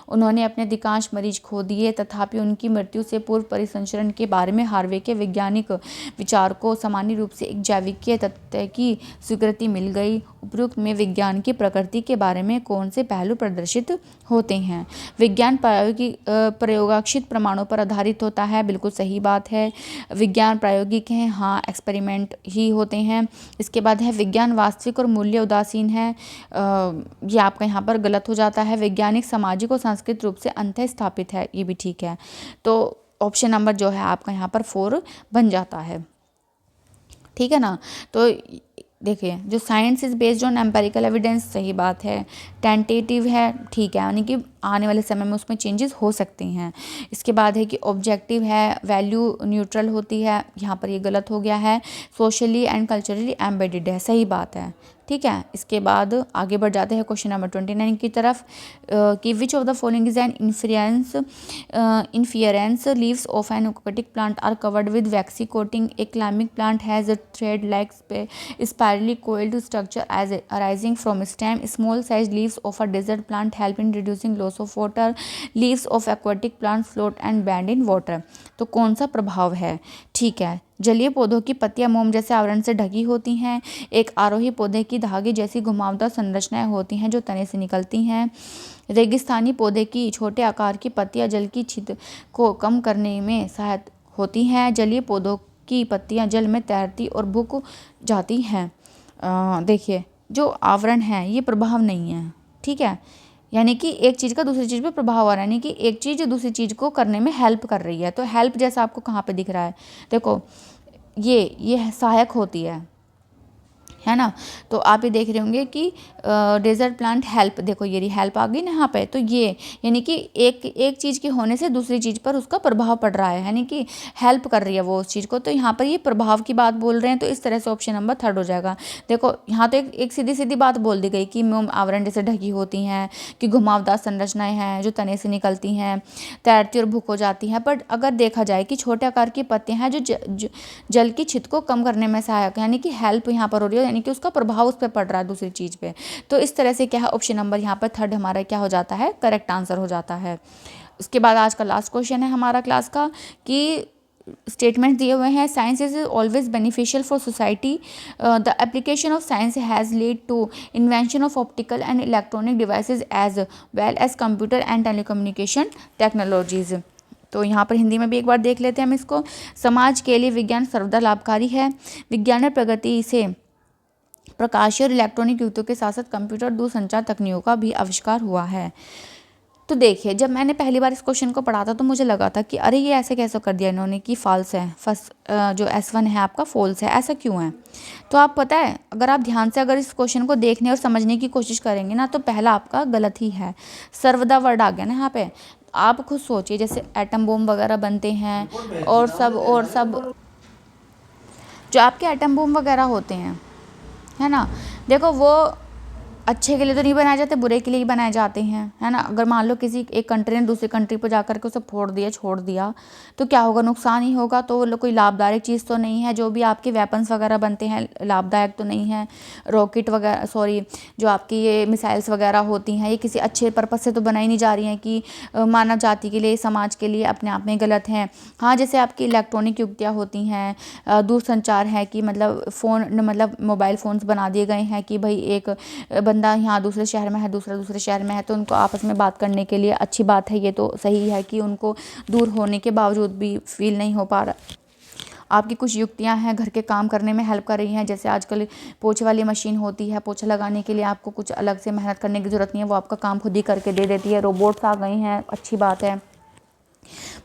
उन्होंने अपने अधिकांश मरीज खो दिए, तथापि उनकी मृत्यु से पूर्व परिसंचरण के बारे में हार्वे के वैज्ञानिक विचार को सामान्य रूप से एक जैविकीय तथ्य की स्वीकृति मिल गई। उपरोक्त में विज्ञान की प्रकृति के बारे में कौन से पहलू प्रदर्शित होते हैं? विज्ञान प्रयोगात्मक प्रमाणों पर आधारित होता है, बिल्कुल सही बात है। विज्ञान प्रायोगिक है, हाँ, एक्सपेरिमेंट ही होते हैं। इसके बाद है विज्ञान वास्तविक और मूल्य उदासीन है, ये आपका यहाँ पर गलत हो जाता है। वैज्ञानिक सामाजिक और सांस्कृतिक रूप से अंतः स्थापित है, ये भी ठीक है। तो ऑप्शन नंबर जो है आपका यहाँ पर 4 बन जाता है। ठीक है ना। तो देखिए, जो science is based on empirical evidence, सही बात है। टेंटेटिव है, ठीक है, यानी कि आने वाले समय में उसमें चेंजेस हो सकते हैं। इसके बाद है कि ऑब्जेक्टिव है, वैल्यू न्यूट्रल होती है, यहाँ पर ये गलत हो गया है। सोशली एंड कल्चरली एम्बेडेड है, सही बात है। ठीक है, इसके बाद आगे बढ़ जाते हैं क्वेश्चन नंबर 29 की तरफ, कि which of the following is an inference leaves of an aquatic plant are covered with waxy coating. A climbing plant has a thread like spirally coiled structure as arising from stem. Small sized leaves of a desert plant help in reducing loss of water. Leaves of aquatic plants float and bend in water. तो कौन सा प्रभाव है? ठीक है, जलीय पौधों की पत्तियां मोम जैसे आवरण से ढकी होती हैं। एक आरोही पौधे की धागे जैसी घुमावदार संरचनाएं होती हैं जो तने से निकलती हैं। रेगिस्तानी पौधे की छोटे आकार की पत्तियां जल की छिद को कम करने में सहायक होती हैं। जलीय पौधों की पत्तियां जल में तैरती और भुक जाती हैं। देखिए, जो आवरण है ये प्रभाव नहीं है, ठीक है, यानी कि एक चीज़ का दूसरी चीज़ पे प्रभाव आ रहा है, यानी कि एक चीज़ दूसरी चीज़ को करने में हेल्प कर रही है। तो हेल्प जैसा आपको कहाँ पे दिख रहा है? देखो, ये सहायक होती है ना। तो आप ये देख रहे होंगे कि डेजर्ट प्लांट हेल्प, देखो ये हेल्प आ गई ना यहाँ पे। तो ये यानी कि एक चीज़ के होने से दूसरी चीज़ पर उसका प्रभाव पड़ रहा है, यानी कि हेल्प कर रही है वो उस चीज़ को। तो यहाँ पर ये प्रभाव की बात बोल रहे हैं, तो इस तरह से ऑप्शन नंबर 3 हो जाएगा। देखो, यहाँ तो एक सीधी सीधी बात बोल दी गई कि मोम आवरण जैसे ढकी होती हैं, कि घुमावदार संरचनाएं हैं जो तने से निकलती हैं, तैरती और भूख हो जाती हैं। बट अगर देखा जाए कि छोटे आकार की पत्तियां हैं जो जल की छिद को कम करने में सहायक है, यानी कि हेल्प यहाँ पर हो रही है, यानी कि उसका प्रभाव उस पर पड़ रहा है दूसरी चीज़ पे। तो इस तरह से क्या है, ऑप्शन नंबर यहाँ पर 3 हमारा क्या हो जाता है? करेक्ट आंसर हो जाता है। उसके बाद आज का लास्ट क्वेश्चन है हमारा क्लास का, कि स्टेटमेंट दिए हुए हैं, science is always beneficial for society. The application of science has lead to invention of optical and electronic devices as well as computer and telecommunication technologies. तो यहाँ पर हिंदी में भी एक बार देख लेते हैं हम इसको। समाज के लिए विज्ञान सर्वदा लाभकारी है। विज्ञान में प्रगति से प्रकाशीय और इलेक्ट्रॉनिक युक्तियों के साथ साथ कंप्यूटर दूरसंचार तकनीकों का भी आविष्कार हुआ है। तो देखिए, जब मैंने पहली बार इस क्वेश्चन को पढ़ा था तो मुझे लगा था कि अरे ये ऐसे कैसे कर दिया इन्होंने कि फॉल्स है, फर्स्ट जो S1 है आपका फॉल्स है, ऐसा क्यों है? तो आप पता है, अगर आप ध्यान से अगर इस क्वेश्चन को देखने और समझने की कोशिश करेंगे ना, तो पहला आपका गलत ही है। सर्वदा वर्ड आ गया ना यहाँ पे। आप खुद सोचिए, जैसे एटम बम वगैरह बनते हैं और सब जो आपके एटम बम वगैरह होते हैं, है ना, देखो वो अच्छे के लिए तो नहीं बनाए जाते, बुरे के लिए ही बनाए जाते हैं, है ना। अगर मान लो किसी एक कंट्री ने दूसरी कंट्री पर जाकर के उसे फोड़ दिया, छोड़ दिया, तो क्या होगा? नुकसान ही होगा। तो वो कोई लाभदायक चीज़ तो नहीं है। जो भी आपके वेपन्स वगैरह बनते हैं लाभदायक तो नहीं है। रॉकेट वगैरह, सॉरी, जो आपकी ये मिसाइल्स वगैरह होती हैं, ये किसी अच्छे पर्पज़ से तो बनाई नहीं जा रही हैं कि मानव जाति के लिए, समाज के लिए अपने आप में गलत हैं। हाँ, जैसे आपकी इलेक्ट्रॉनिक युक्तियाँ होती हैं, दूरसंचार है कि मतलब फ़ोन, मतलब मोबाइल फ़ोन्स बना दिए गए हैं कि भाई एक बंदा यहाँ दूसरे शहर में है, दूसरा दूसरे शहर में है, तो उनको आपस में बात करने के लिए अच्छी बात है। ये तो सही है कि उनको दूर होने के बावजूद भी फील नहीं हो पा रहा। आपकी कुछ युक्तियाँ हैं घर के काम करने में हेल्प कर रही हैं, जैसे आजकल पोछे वाली मशीन होती है, पोछा लगाने के लिए आपको कुछ अलग से मेहनत करने की ज़रूरत नहीं है, वो आपका काम खुद ही करके दे देती है। रोबोट्स आ गए हैं, अच्छी बात है।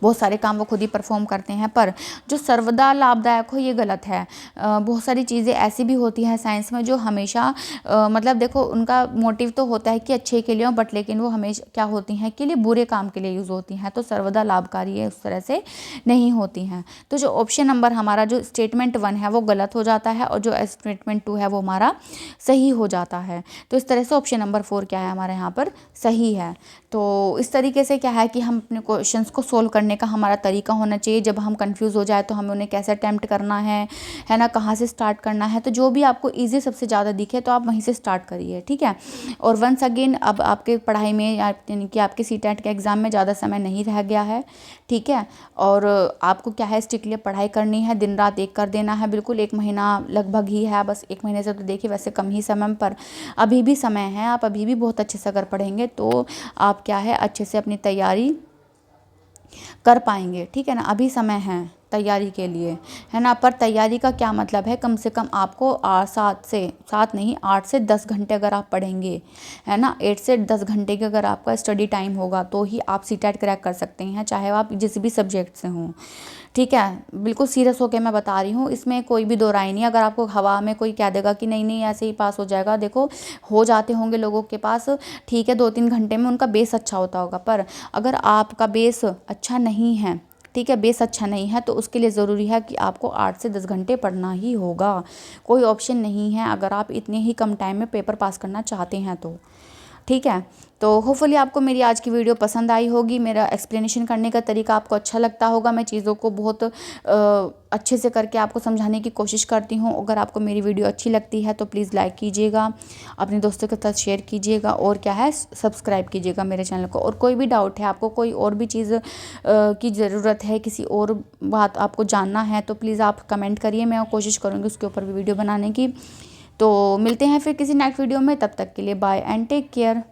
बहुत सारे काम वो खुद ही परफॉर्म करते हैं, पर जो सर्वदा लाभदायक हो ये गलत है। बहुत सारी चीज़ें ऐसी भी होती हैं साइंस में जो हमेशा मतलब देखो उनका मोटिव तो होता है कि अच्छे के लिए हो, बट लेकिन वो हमेशा क्या होती हैं कि लिए बुरे काम के लिए यूज़ होती हैं, तो सर्वदा लाभकारी है उस तरह से नहीं होती हैं। तो जो ऑप्शन नंबर हमारा जो स्टेटमेंट 1 है वो गलत हो जाता है और जो स्टेटमेंट 2 है वो हमारा सही हो जाता है। तो इस तरह से ऑप्शन नंबर 4 क्या है हमारे यहाँ पर सही है। तो इस तरीके से क्या है कि हम अपने क्वेश्चंस को सोल्व करने का हमारा तरीका होना चाहिए। जब हम कंफ्यूज हो जाए तो हमें उन्हें कैसे अटेम्प्ट करना है ना, कहाँ से स्टार्ट करना है। तो जो भी आपको इजी सबसे ज़्यादा दिखे तो आप वहीं से स्टार्ट करिए, ठीक है। और वंस अगेन अब आपके पढ़ाई में यानी कि आपके सीटेट के एग्ज़ाम में ज़्यादा समय नहीं रह गया है, ठीक है। और आपको क्या है स्ट्रिक्टली पढ़ाई करनी है, दिन रात एक कर देना है। बिल्कुल 1 महीना लगभग ही है, बस 1 महीने से तो देखिए वैसे कम ही समय, पर अभी भी समय है। आप अभी भी बहुत अच्छे से अगर पढ़ेंगे तो आप क्या है अच्छे से अपनी तैयारी कर पाएंगे, ठीक है ना। अभी समय है तैयारी के लिए, है ना। पर तैयारी का क्या मतलब है, कम से कम आपको 8 से 10 घंटे अगर आप पढ़ेंगे, है ना, 8 से 10 घंटे का अगर आपका स्टडी टाइम होगा तो ही आप सीटेट क्रैक कर सकते हैं, चाहे आप जिस भी सब्जेक्ट से हों, ठीक है। बिल्कुल सीरियस होकर मैं बता रही हूँ, इसमें कोई भी दो राय नहीं। अगर आपको हवा में कोई कह देगा कि नहीं नहीं ऐसे ही पास हो जाएगा, देखो हो जाते होंगे लोगों के पास, ठीक है, 2-3 घंटे में उनका बेस अच्छा होता होगा। पर अगर आपका बेस अच्छा नहीं है, ठीक है, बेस अच्छा नहीं है, तो उसके लिए ज़रूरी है कि आपको 8 से 10 घंटे पढ़ना ही होगा। कोई ऑप्शन नहीं है अगर आप इतने ही कम टाइम में पेपर पास करना चाहते हैं तो, ठीक है। तो होपफुली आपको मेरी आज की वीडियो पसंद आई होगी, मेरा एक्सप्लेनेशन करने का तरीका आपको अच्छा लगता होगा। मैं चीज़ों को बहुत अच्छे से करके आपको समझाने की कोशिश करती हूँ। अगर आपको मेरी वीडियो अच्छी लगती है तो प्लीज़ लाइक कीजिएगा, अपने दोस्तों के साथ शेयर कीजिएगा और क्या है सब्सक्राइब कीजिएगा मेरे चैनल को। और कोई भी डाउट है आपको, कोई और भी चीज़ की ज़रूरत है, किसी और बात आपको जानना है, तो प्लीज़ आप कमेंट करिए, मैं कोशिश करूँगी उसके ऊपर भी वीडियो बनाने की। तो मिलते हैं फिर किसी नेक्स्ट वीडियो में, तब तक के लिए बाय एंड टेक केयर।